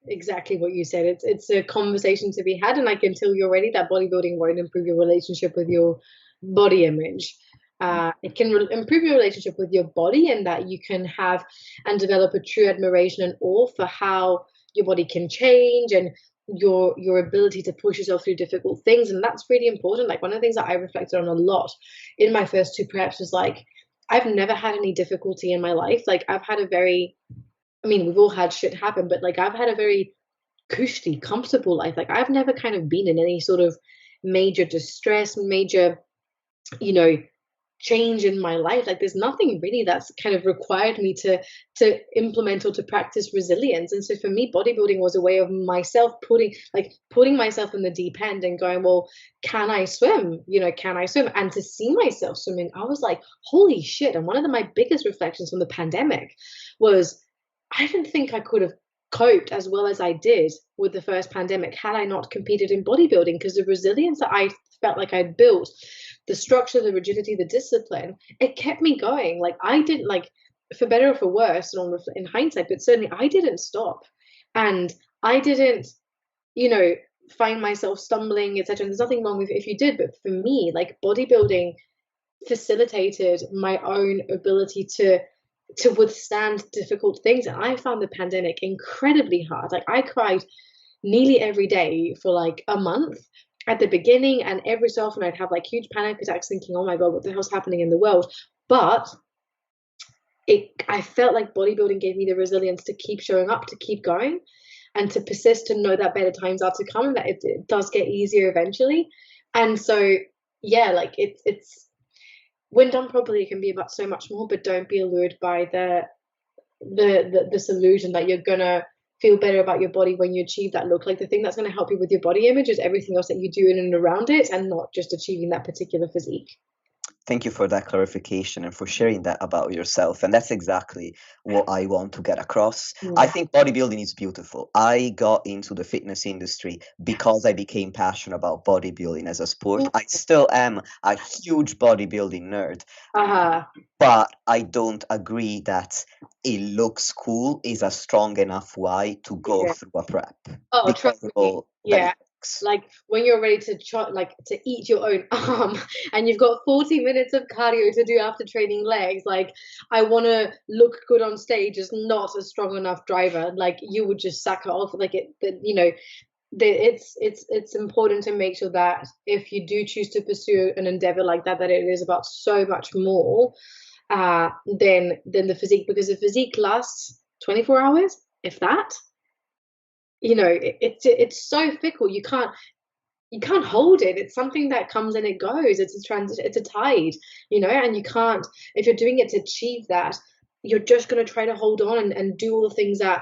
exactly what you said. It's a conversation to be had, and like, until you're ready, that bodybuilding won't improve your relationship with your body image. It can improve your relationship with your body, and that you can have and develop a true admiration and awe for how your body can change, and your ability to push yourself through difficult things. And that's really important. Like, one of the things that I reflected on a lot in my first two preps was like, I've never had any difficulty in my life. Like, I've had a very, I mean, we've all had shit happen, but like, I've had a very cushy, comfortable life. Like, I've never kind of been in any sort of major distress, major, you know, change in my life. Like, there's nothing really that's kind of required me to implement or to practice resilience. And so for me, bodybuilding was a way of myself putting myself in the deep end and going, well, can I swim? Can I swim? And to see myself swimming, I was like, holy shit. And one of my biggest reflections from the pandemic was, I didn't think I could have coped as well as I did with the first pandemic had I not competed in bodybuilding, because the resilience that I felt like I'd built, the structure, the rigidity, the discipline, it kept me going. Like, I didn't, like, for better or for worse, in hindsight, but certainly I didn't stop. And I didn't, you know, find myself stumbling, etc. And there's nothing wrong with if you did, but for me, like, bodybuilding facilitated my own ability to withstand difficult things. And I found the pandemic incredibly hard. Like, I cried nearly every day for like a month at the beginning, and every so often I'd have like huge panic attacks thinking, oh my God, what the hell's happening in the world? But I felt like bodybuilding gave me the resilience to keep showing up, to keep going, and to persist, to know that better times are to come, and that it does get easier eventually. And so yeah, like, it's when done properly, it can be about so much more. But don't be allured by this illusion that you're gonna feel better about your body when you achieve that look. Like, the thing that's going to help you with your body image is everything else that you do in and around it, and not just achieving that particular physique. Thank you for that clarification and for sharing that about yourself. And that's exactly what I want to get across. I Yeah. think bodybuilding is beautiful. I got into the fitness industry because I became passionate about bodybuilding as a sport. I still am a huge bodybuilding nerd, Uh-huh. but I don't agree that it looks cool is a strong enough why to go Yeah. through a prep Oh, because trust of me. all that. Yeah. Like when you're ready to like to eat your own arm, and you've got 40 minutes of cardio to do after training legs. Like, I want to look good on stage as not a strong enough driver. Like, you would just sack it off. Like, it's important to make sure that if you do choose to pursue an endeavor like that, that it is about so much more than the physique, because the physique lasts 24 hours, if that. It's so fickle. You can't hold it. It's something that comes and it goes. It's a transit. It's a tide, and you can't. If you're doing it to achieve that, you're just going to try to hold on and do all the things that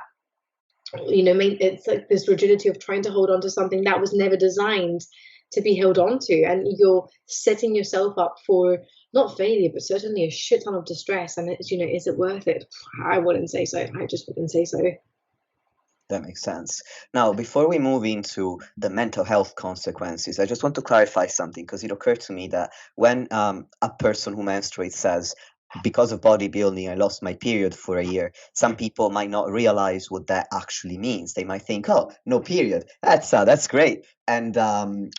it's like this rigidity of trying to hold on to something that was never designed to be held on to, and you're setting yourself up for not failure, but certainly a shit ton of distress. And is it worth it? I wouldn't say so. I just wouldn't say so. That makes sense. Now, before we move into the mental health consequences, I just want to clarify something, because it occurred to me that when a person who menstruates says, because of bodybuilding, I lost my period for a year, some people might not realize what that actually means. They might think, oh, no period. That's great. And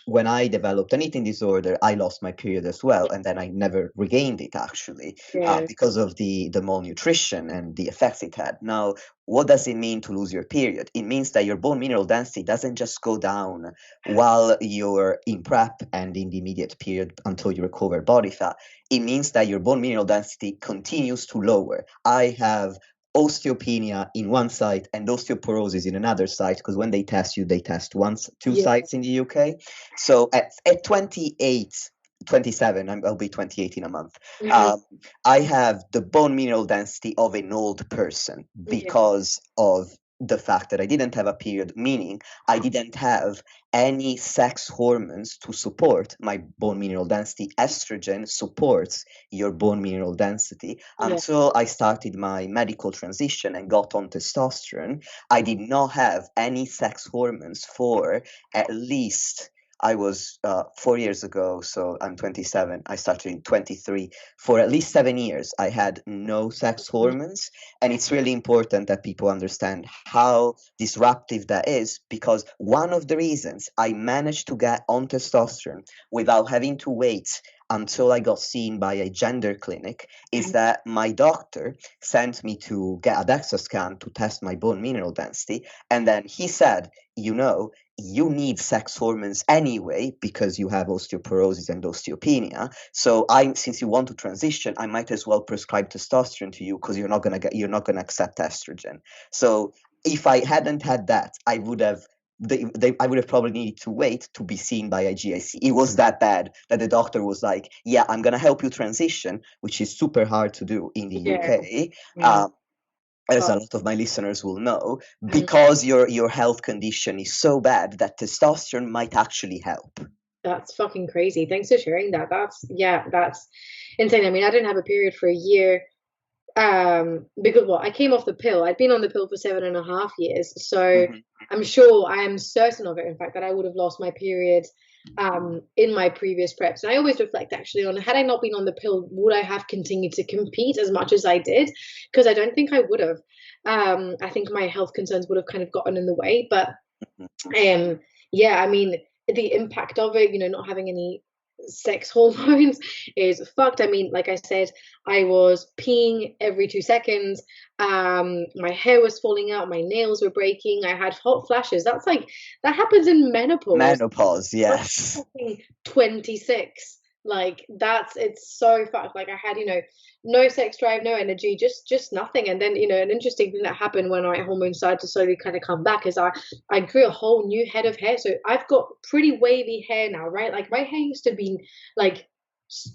when I developed an eating disorder, I lost my period as well. And then I never regained it, actually, Yeah. because of the malnutrition and the effects it had. Now, what does it mean to lose your period? It means that your bone mineral density doesn't just go down while you're in prep and in the immediate period until you recover body fat. It means that your bone mineral density continues to lower. I have osteopenia in one site and osteoporosis in another site, because when they test you, they test two Yeah. sites in the UK. So at 28, 27, I'll be 28 in a month. Mhm. I have the bone mineral density of an old person Yeah. because of the fact that I didn't have a period, meaning I didn't have any sex hormones to support my bone mineral density. Estrogen supports your bone mineral density. Yeah. Until I started my medical transition and got on testosterone, I did not have any sex hormones for at least, I was 4 years ago, so I'm 27. I started in 23. For at least 7 years, I had no sex hormones. And it's really important that people understand how disruptive that is, because one of the reasons I managed to get on testosterone without having to wait until I got seen by a gender clinic is that my doctor sent me to get a DEXA scan to test my bone mineral density. And then he said, you need sex hormones anyway because you have osteoporosis and osteopenia. So since you want to transition, I might as well prescribe testosterone to you, because you're not gonna accept estrogen. So if I hadn't had that, I would have probably needed to wait to be seen by a GIC. It was that bad that the doctor was like, "Yeah, I'm gonna help you transition," which is super hard to do in the Yeah. UK. Yeah. As Oh, a lot of my listeners will know, mhm. because your health condition is so bad that testosterone might actually help. That's fucking crazy. Thanks for sharing that. That's insane. I mean, I didn't have a period for a year. Because I came off the pill. I'd been on the pill for 7.5 years. So Mhm. I am certain of it, in fact, that I would have lost my period in my previous preps. And I always reflect actually on, had I not been on the pill, would I have continued to compete as much as I did? Because I don't think I would have. I think my health concerns would have kind of gotten in the way. But um, yeah, I mean, the impact of it, not having any sex hormones is fucked. I mean, like I said, I was peeing every 2 seconds. My hair was falling out, my nails were breaking, I had hot flashes. That happens in menopause. Menopause, I'm yes. fucking 26. Like, it's so fucked. Like, I had, no sex drive, no energy, just nothing. And then, an interesting thing that happened when my hormones started to slowly kind of come back is I grew a whole new head of hair. So I've got pretty wavy hair now, right? Like, my hair used to be like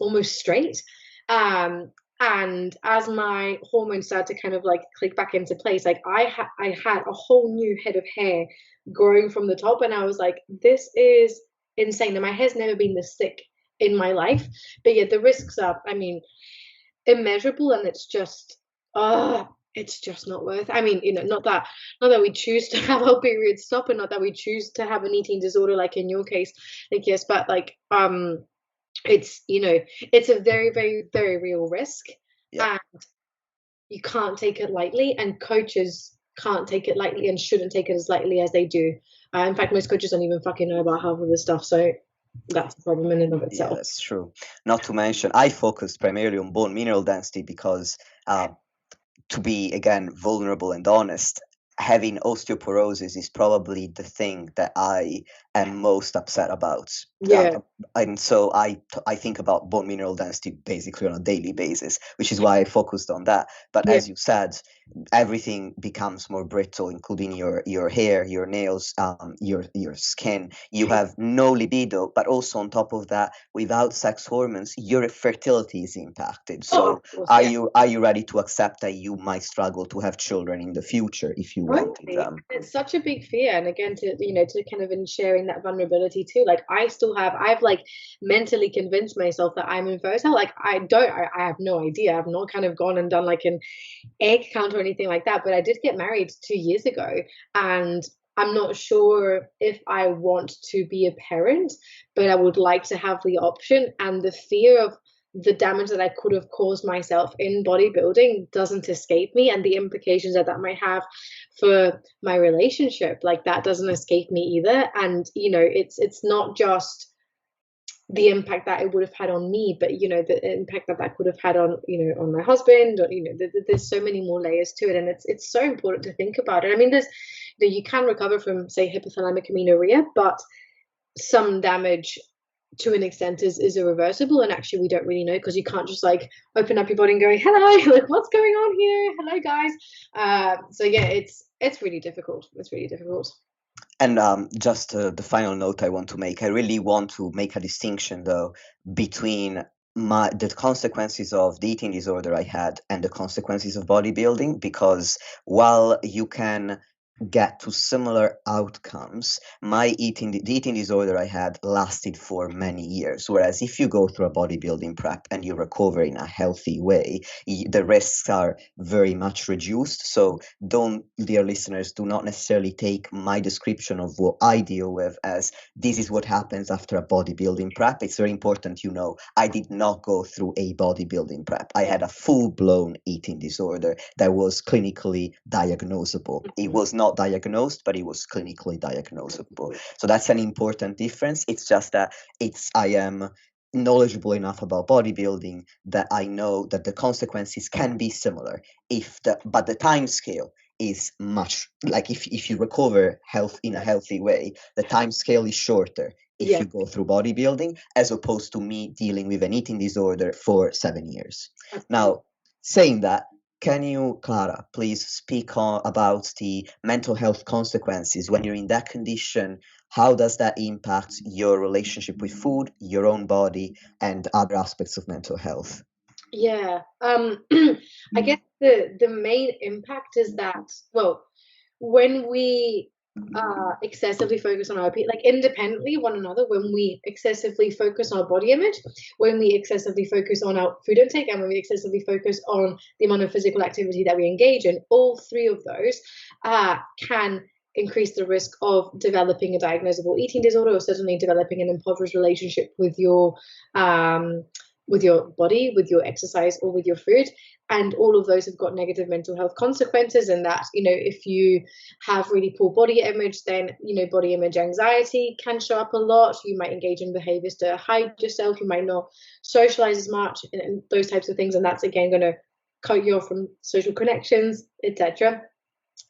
almost straight. And as my hormones started to kind of like click back into place, like I had a whole new head of hair growing from the top, and I was like, this is insane. And my hair's never been this thick in my life. But yeah, the risks are, I mean, immeasurable, and it's just not worth it. I mean, not that we choose to have our periods stop, and not that we choose to have an eating disorder like in your case, like, yes, but like it's a very, very, very real risk, Yeah. and you can't take it lightly. And coaches can't take it lightly and shouldn't take it as lightly as they do. In fact, most coaches don't even fucking know about half of this stuff, so that's a problem in and of itself. Yeah, that's true. Not to mention, I focused primarily on bone mineral density because, to be again vulnerable and honest, having osteoporosis is probably the thing that I am most upset about. Yeah. And so I think about bone mineral density basically on a daily basis, which is why I focused on that. But Yeah. as you said, everything becomes more brittle, including your hair, your nails, your skin. You have no libido, but also on top of that, without sex hormones, your fertility is impacted. So of course, are yeah. you ready to accept that you might struggle to have children in the future if you wanted Totally. them? It's such a big fear. And again, to kind of in sharing that vulnerability too, like I've like mentally convinced myself that I'm infertile. Like I have no idea. I've not kind of gone and done like an egg count or anything like that. But I did get married 2 years ago, and I'm not sure if I want to be a parent, but I would like to have the option. And the fear of the damage that I could have caused myself in bodybuilding doesn't escape me, and the implications that that might have for my relationship, like that doesn't escape me either. And it's not just the impact that it would have had on me, but the impact that that could have had on on my husband, or there's so many more layers to it, and it's so important to think about it. I mean, there's you can recover from, say, hypothalamic amenorrhea, but some damage to an extent is irreversible, and actually we don't really know, because you can't just like open up your body and go, hello, like what's going on here, hello guys. So yeah, it's really difficult. It's really difficult. And just the final note I want to make, I really want to make a distinction though between the consequences of the eating disorder I had and the consequences of bodybuilding, because while you can get to similar outcomes, the eating disorder I had lasted for many years. Whereas if you go through a bodybuilding prep and you recover in a healthy way, the risks are very much reduced. So dear listeners, do not necessarily take my description of what I deal with as this is what happens after a bodybuilding prep. It's very important I did not go through a bodybuilding prep. I had a full-blown eating disorder that was clinically diagnosable. It was not diagnosed, but it was clinically diagnosable. So that's an important difference. It's just that I am knowledgeable enough about bodybuilding that I know that the consequences can be similar but the time scale is much, like if you recover health in a healthy way, the time scale is shorter if you go through bodybuilding, as opposed to me dealing with an eating disorder for 7 years. Now, saying that, can you, Clara, please speak about the mental health consequences when you're in that condition? How does that impact your relationship with food, your own body, and other aspects of mental health? Yeah. I guess the main impact is that, well, when we excessively focus on our like independently one another, when we excessively focus on our body image, when we excessively focus on our food intake, and when we excessively focus on the amount of physical activity that we engage in, all three of those can increase the risk of developing a diagnosable eating disorder, or certainly developing an impoverished relationship with your body, with your exercise, or with your food. And all of those have got negative mental health consequences. And that, if you have really poor body image, then, body image anxiety can show up a lot. You might engage in behaviors to hide yourself. You might not socialize as much, and those types of things. And that's, again, going to cut you off from social connections, etc.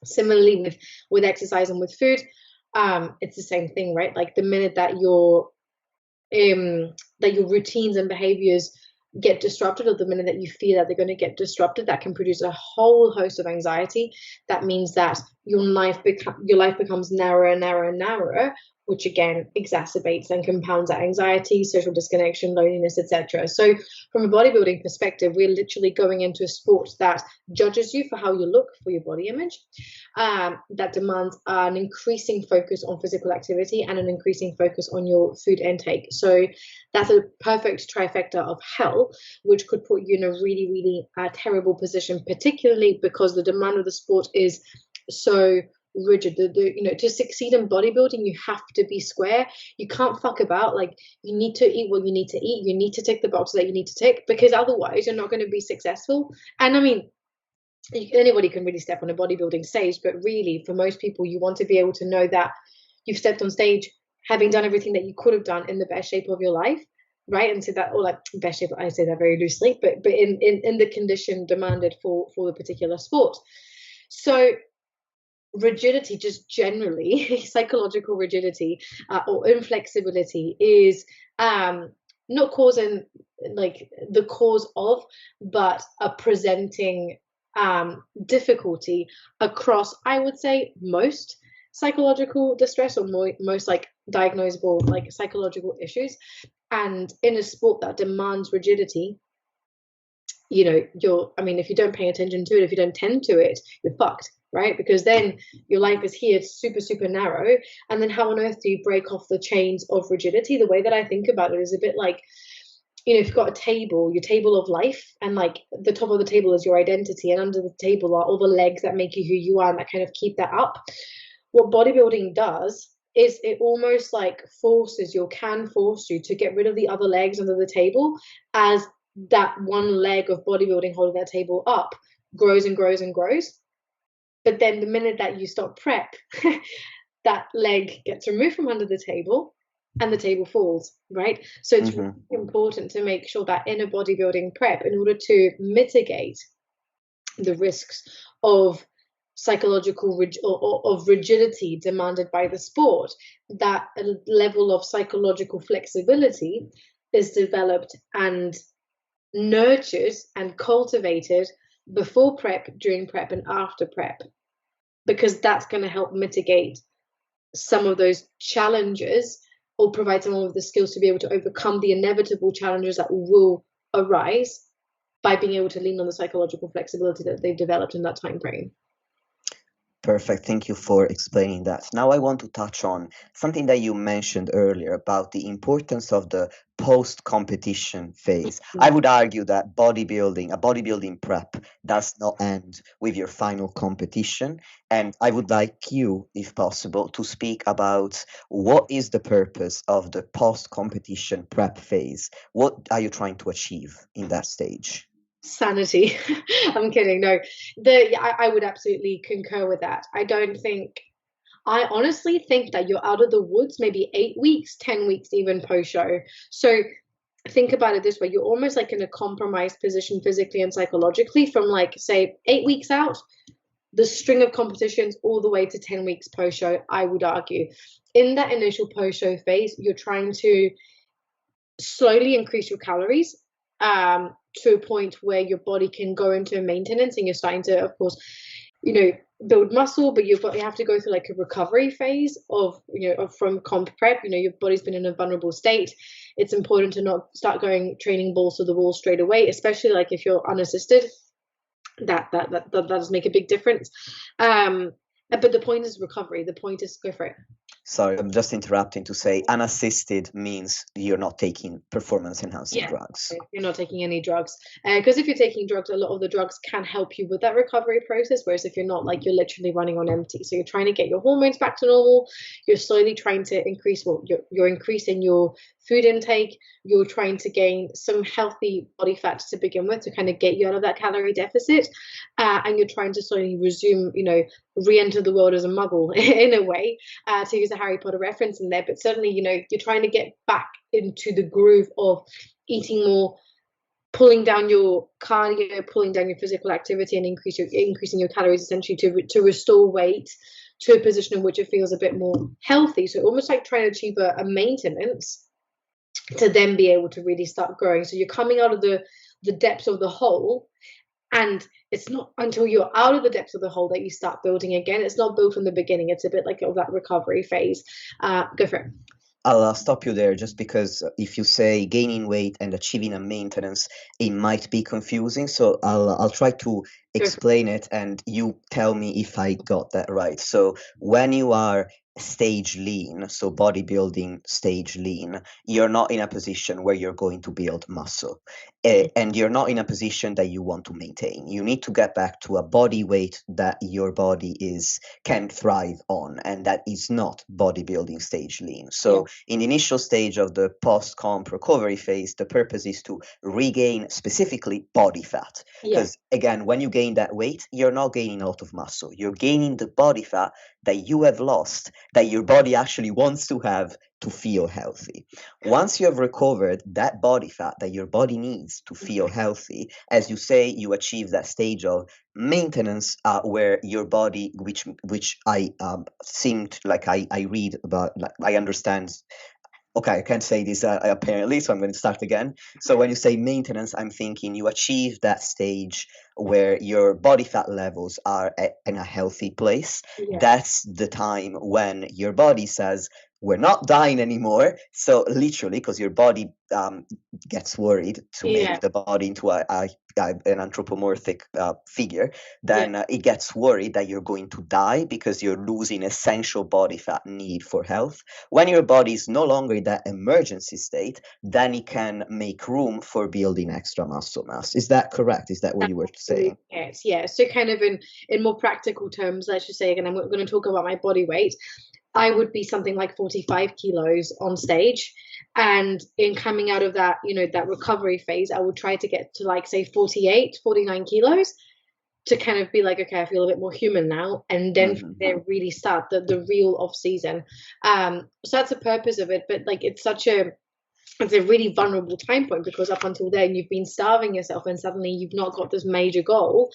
Similarly with exercise and with food, it's the same thing, right? Like the minute that your routines and behaviors get disrupted, or the minute that you fear that they're going to get disrupted, that can produce a whole host of anxiety. That means that your life becomes narrower and narrower and narrower, which again exacerbates and compounds that anxiety, social disconnection, loneliness, etc. So from a bodybuilding perspective, we're literally going into a sport that judges you for how you look, for your body image, that demands an increasing focus on physical activity and an increasing focus on your food intake. So that's a perfect trifecta of hell, which could put you in a really, really terrible position, particularly because the demand of the sport is so rigid. To succeed in bodybuilding, you have to be square. You can't fuck about. Like, you need to eat what you need to eat. You need to tick the boxes that you need to tick, because otherwise you're not going to be successful. And I mean, anybody can really step on a bodybuilding stage, but really for most people, you want to be able to know that you've stepped on stage having done everything that you could have done in the best shape of your life, right? And so that, or like best shape, I say that very loosely, but in the condition demanded for the particular sport. So rigidity, just generally, psychological rigidity or inflexibility is not causing like the cause of, but a presenting difficulty across, I would say, most psychological distress or most like diagnosable like psychological issues. And in a sport that demands rigidity, you know, if you don't pay attention to it, if you don't tend to it, you're fucked, right? Because then your life is here super, super narrow. And then how on earth do you break off the chains of rigidity? The way that I think about it is a bit like, you know, if you've got a table, your table of life, and like the top of the table is your identity, and under the table are all the legs that make you who you are and that kind of keep that up. What bodybuilding does is it almost like can force you to get rid of the other legs under the table, as that one leg of bodybuilding holding that table up grows and grows and grows. But then the minute that you stop prep, that leg gets removed from under the table and the table falls, right? So it's really important to make sure that in a bodybuilding prep, in order to mitigate the risks of psychological of rigidity demanded by the sport, that a level of psychological flexibility is developed and nurtured and cultivated before prep, during prep, and after prep, because that's going to help mitigate some of those challenges or provide someone with the skills to be able to overcome the inevitable challenges that will arise by being able to lean on the psychological flexibility that they've developed in that time frame. Perfect. Thank you for explaining that. Now I want to touch on something that you mentioned earlier about the importance of the post-competition phase. I would argue that a bodybuilding prep does not end with your final competition. And I would like you, if possible, to speak about what is the purpose of the post-competition prep phase. What are you trying to achieve in that stage? Sanity. I'm kidding. No, I would absolutely concur with that. I honestly think that you're out of the woods maybe 8 weeks, 10 weeks, even post-show. So think about it this way. You're almost like in a compromised position physically and psychologically from like, say, 8 weeks out, the string of competitions all the way to 10 weeks post-show, I would argue. In that initial post-show phase, you're trying to slowly increase your calories to a point where your body can go into maintenance, and you're starting to, of course, you know, build muscle, but you have to go through like a recovery phase from comp prep. You know, your body's been in a vulnerable state. It's important to not start going training balls to the wall straight away, especially like if you're unassisted. That does make a big difference. But the point is recovery. The point is go for it. Sorry, I'm just interrupting to say unassisted means you're not taking performance-enhancing drugs. You're not taking any drugs. Because if you're taking drugs, a lot of the drugs can help you with that recovery process, whereas if you're not, like, you're literally running on empty. So you're trying to get your hormones back to normal. You're slowly trying to increase, you're increasing your food intake. You're trying to gain some healthy body fat to begin with to kind of get you out of that calorie deficit. And you're trying to slowly resume, re-enter the world as a muggle in a way, to use a Harry Potter reference in there. But certainly, you're trying to get back into the groove of eating more, pulling down your cardio, pulling down your physical activity, and increasing your calories, essentially to restore weight to a position in which it feels a bit more healthy. So almost like trying to achieve a maintenance to then be able to really start growing. So you're coming out of the depths of the hole, and it's not until you're out of the depths of the hole that you start building again. It's not built from the beginning. It's a bit like of that recovery phase. Go for it. I'll stop you there just because if you say gaining weight and achieving a maintenance, it might be confusing. So I'll try to explain it and you tell me if I got that right. So when you are stage lean, so bodybuilding stage lean, you're not in a position where you're going to build muscle, and you're not in a position that you want to maintain. You need to get back to a body weight that your body can thrive on, and that is not bodybuilding stage lean. So in the initial stage of the post-comp recovery phase, the purpose is to regain specifically body fat, because again, when you gain gain that weight, you're not gaining a lot of muscle. You're gaining the body fat that you have lost, that your body actually wants to have to feel healthy. Once you have recovered that body fat that your body needs to feel healthy, as you say, you achieve that stage of maintenance where your body, which I seemed like I read about, like I understand. Okay, I can't say this apparently, so I'm going to start again. So when you say maintenance, I'm thinking you achieve that stage where your body fat levels are in a healthy place. Yeah. That's the time when your body says, we're not dying anymore. So literally, because your body gets worried to make the body into an anthropomorphic figure, then it gets worried that you're going to die because you're losing essential body fat need for health. When your body is no longer in that emergency state, then it can make room for building extra muscle mass. Is that correct? Is that what you were saying? Yes, yeah. So kind of in more practical terms, let's just say, and I'm going to talk about my body weight, I would be something like 45 kilos on stage. And in coming out of that, that recovery phase, I would try to get to like, say, 48, 49 kilos to kind of be like, okay, I feel a bit more human now. And then they really start the real off season. So that's the purpose of it. But like, it's a really vulnerable time point, because up until then you've been starving yourself, and suddenly you've not got this major goal.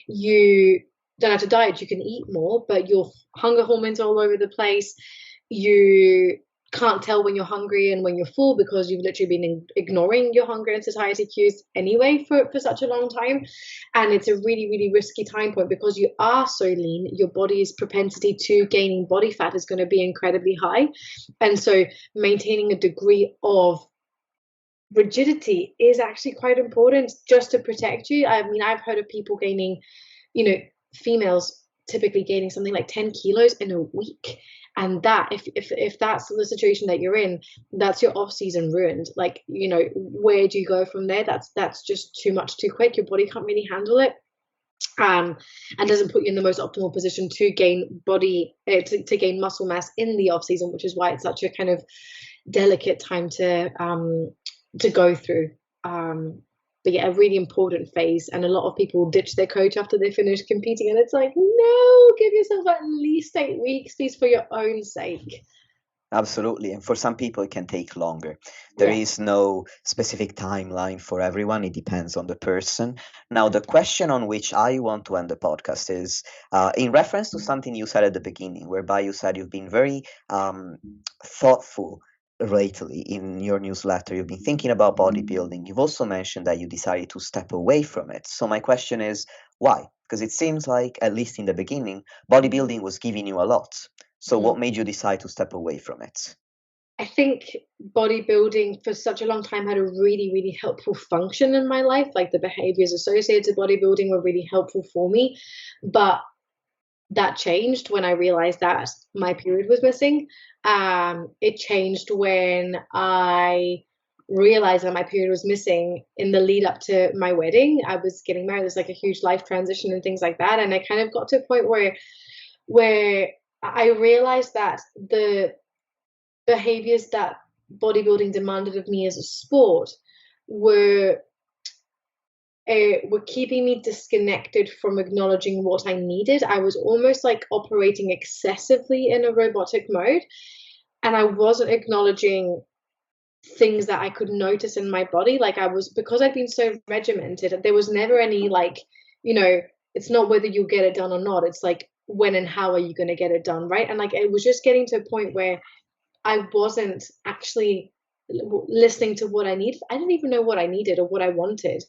You don't have to diet, you can eat more, but your hunger hormones are all over the place. You can't tell when you're hungry and when you're full, because you've literally been ignoring your hunger and satiety cues anyway for such a long time. And it's a really, really risky time point, because you are so lean, your body's propensity to gaining body fat is going to be incredibly high. And so maintaining a degree of rigidity is actually quite important just to protect you. I mean, I've heard of people gaining, females typically gaining something like 10 kilos in a week. And that, if that's the situation that you're in, that's your off season ruined. Like, where do you go from there? That's just too much too quick. Your body can't really handle it. And doesn't put you in the most optimal position to gain to gain muscle mass in the off season, which is why it's such a kind of delicate time to go through. But yeah, a really important phase. And a lot of people ditch their coach after they finish competing, and it's like, no, give yourself at least 8 weeks, please, for your own sake. Absolutely. And for some people, it can take longer. There is no specific timeline for everyone. It depends on the person. Now, the question on which I want to end the podcast is in reference to something you said at the beginning, whereby you said you've been very thoughtful lately in your newsletter. You've been thinking about bodybuilding. You've also mentioned that you decided to step away from it. So my question is, why? Because it seems like, at least in the beginning, bodybuilding was giving you a lot. So what made you decide to step away from it? I think bodybuilding for such a long time had a really, really helpful function in my life. Like, the behaviors associated to bodybuilding were really helpful for me. But that changed when I realized that my period was missing. It changed when I realized that my period was missing in the lead up to my wedding. I was getting married. There's like a huge life transition and things like that. And I kind of got to a point where I realized that the behaviors that bodybuilding demanded of me as a sport were keeping me disconnected from acknowledging what I needed. I was almost like operating excessively in a robotic mode, and I wasn't acknowledging things that I could notice in my body. Like, because I'd been so regimented, there was never any it's not whether you'll get it done or not. It's like, when and how are you going to get it done, right? And like, it was just getting to a point where I wasn't actually listening to what I needed. I didn't even know what I needed or what I wanted.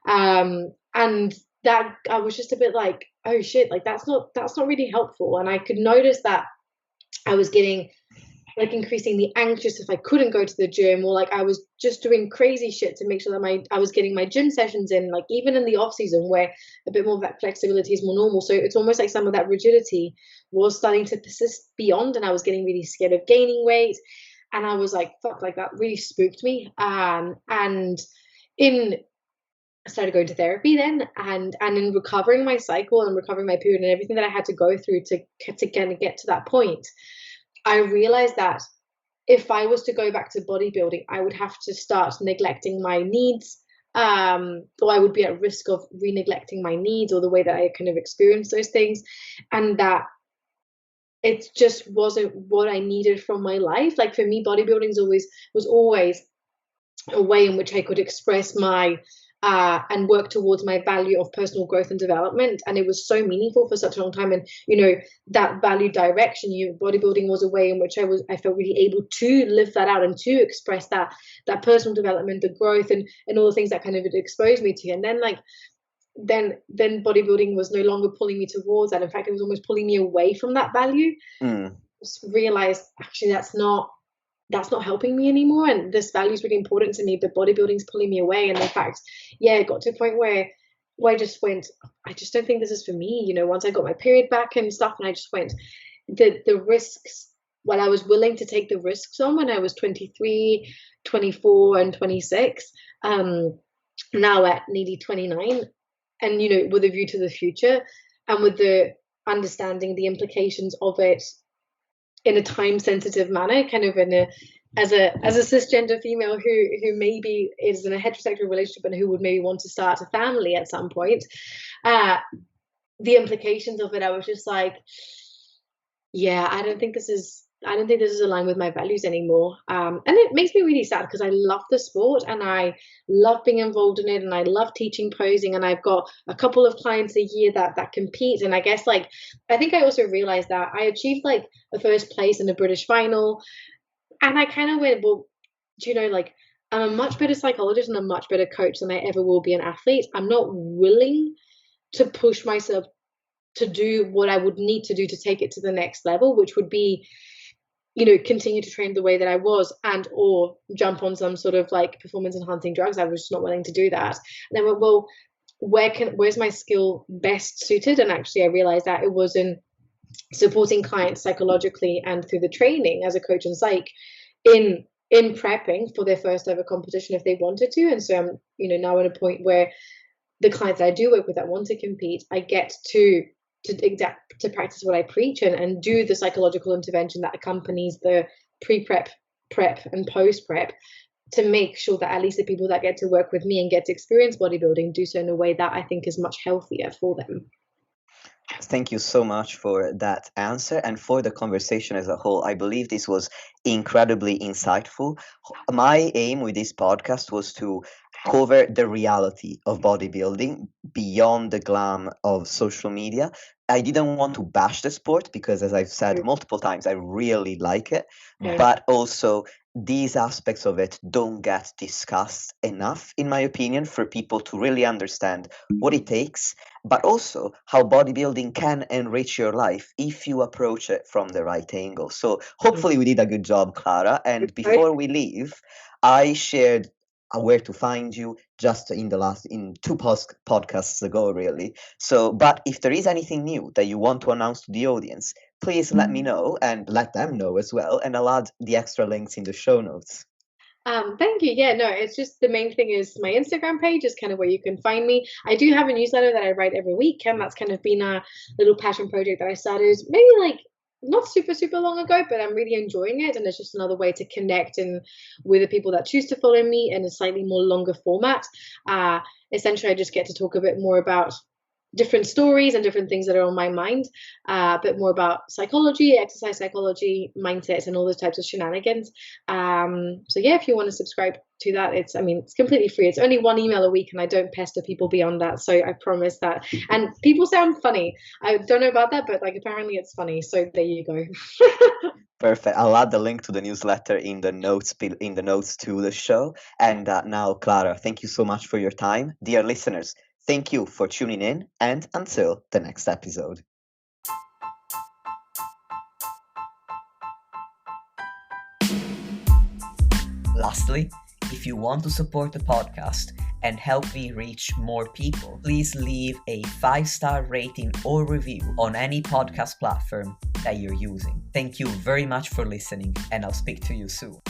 And that, I was just a bit like, oh shit, like that's not really helpful. And I could notice that I was getting like increasingly anxious if I couldn't go to the gym, or like I was just doing crazy shit to make sure that I was getting my gym sessions in, like even in the off season where a bit more of that flexibility is more normal. So it's almost like some of that rigidity was starting to persist beyond, and I was getting really scared of gaining weight. And I was like, fuck, like that really spooked me. And I started going to therapy then, and in recovering my cycle and recovering my period and everything that I had to go through to kind of get to that point, I realized that if I was to go back to bodybuilding, I would have to start neglecting my needs, or I would be at risk of neglecting my needs or the way that I kind of experience those things, and that it just wasn't what I needed from my life. Like for me, bodybuilding was always a way in which I could express my and work towards my value of personal growth and development. And it was so meaningful for such a long time. And, that value direction, bodybuilding was a way in which I felt really able to live that out and to express that personal development, the growth and all the things that kind of it exposed me to. And then then bodybuilding was no longer pulling me towards that. In fact, it was almost pulling me away from that value. Just realized actually that's not helping me anymore, and this value is really important to me, but bodybuilding's pulling me away. And in fact, it got to a point where I just went, I just don't think this is for me. Once I got my period back and stuff, and I just went, the risks, while I was willing to take the risks on when I was 23, 24 and 26, now at nearly 29, and with a view to the future and with the understanding the implications of it in a time sensitive manner, kind of as a cisgender female who maybe is in a heterosexual relationship and who would maybe want to start a family at some point, the implications of it, I was just like, I don't think this is aligned with my values anymore. And it makes me really sad because I love the sport and I love being involved in it and I love teaching posing, and I've got a couple of clients a year that compete. And I guess I think I also realized that I achieved a first place in a British final, and I kind of went, well, I'm a much better psychologist and a much better coach than I ever will be an athlete. I'm not willing to push myself to do what I would need to do to take it to the next level, which would be continue to train the way that I was and or jump on some sort of performance enhancing drugs. I was just not willing to do that. And I went, well, where's my skill best suited? And actually I realized that it was in supporting clients psychologically and through the training as a coach and psych in prepping for their first ever competition if they wanted to. And so I'm now at a point where the clients that I do work with that want to compete, I get to practice what I preach and do the psychological intervention that accompanies the pre-prep, prep and post-prep to make sure that at least the people that get to work with me and get to experience bodybuilding do so in a way that I think is much healthier for them. Thank you so much for that answer and for the conversation as a whole. I believe this was incredibly insightful. My aim with this podcast was to cover the reality of bodybuilding beyond the glam of social media. I didn't want to bash the sport because, as I've said multiple times, I really like it, but also these aspects of it don't get discussed enough, in my opinion, for people to really understand what it takes, but also how bodybuilding can enrich your life if you approach it from the right angle. So hopefully we did a good job, Clara. And before we leave, I shared where to find you just in two podcasts ago, really. So, but if there is anything new that you want to announce to the audience, please let me know and let them know as well. And I'll add the extra links in the show notes. Thank you. Yeah, no, it's just the main thing is my Instagram page is kind of where you can find me. I do have a newsletter that I write every week, and that's kind of been a little passion project that I started maybe not super long ago, but I'm really enjoying it, and it's just another way to connect and with the people that choose to follow me in a slightly more longer format. Essentially, I just get to talk a bit more about different stories and different things that are on my mind, a bit more about psychology, exercise psychology, mindset, and all those types of shenanigans. So yeah, if you want to subscribe to that, it's completely free. It's only one email a week, and I don't pester people beyond that, so I promise that. And people sound funny. I don't know about that, but apparently it's funny, so there you go. Perfect. I'll add the link to the newsletter in the notes to the show. And now, Clara, thank you so much for your time. Dear listeners, thank you for tuning in, and until the next episode. Lastly, if you want to support the podcast and help me reach more people, please leave a 5-star rating or review on any podcast platform that you're using. Thank you very much for listening, and I'll speak to you soon.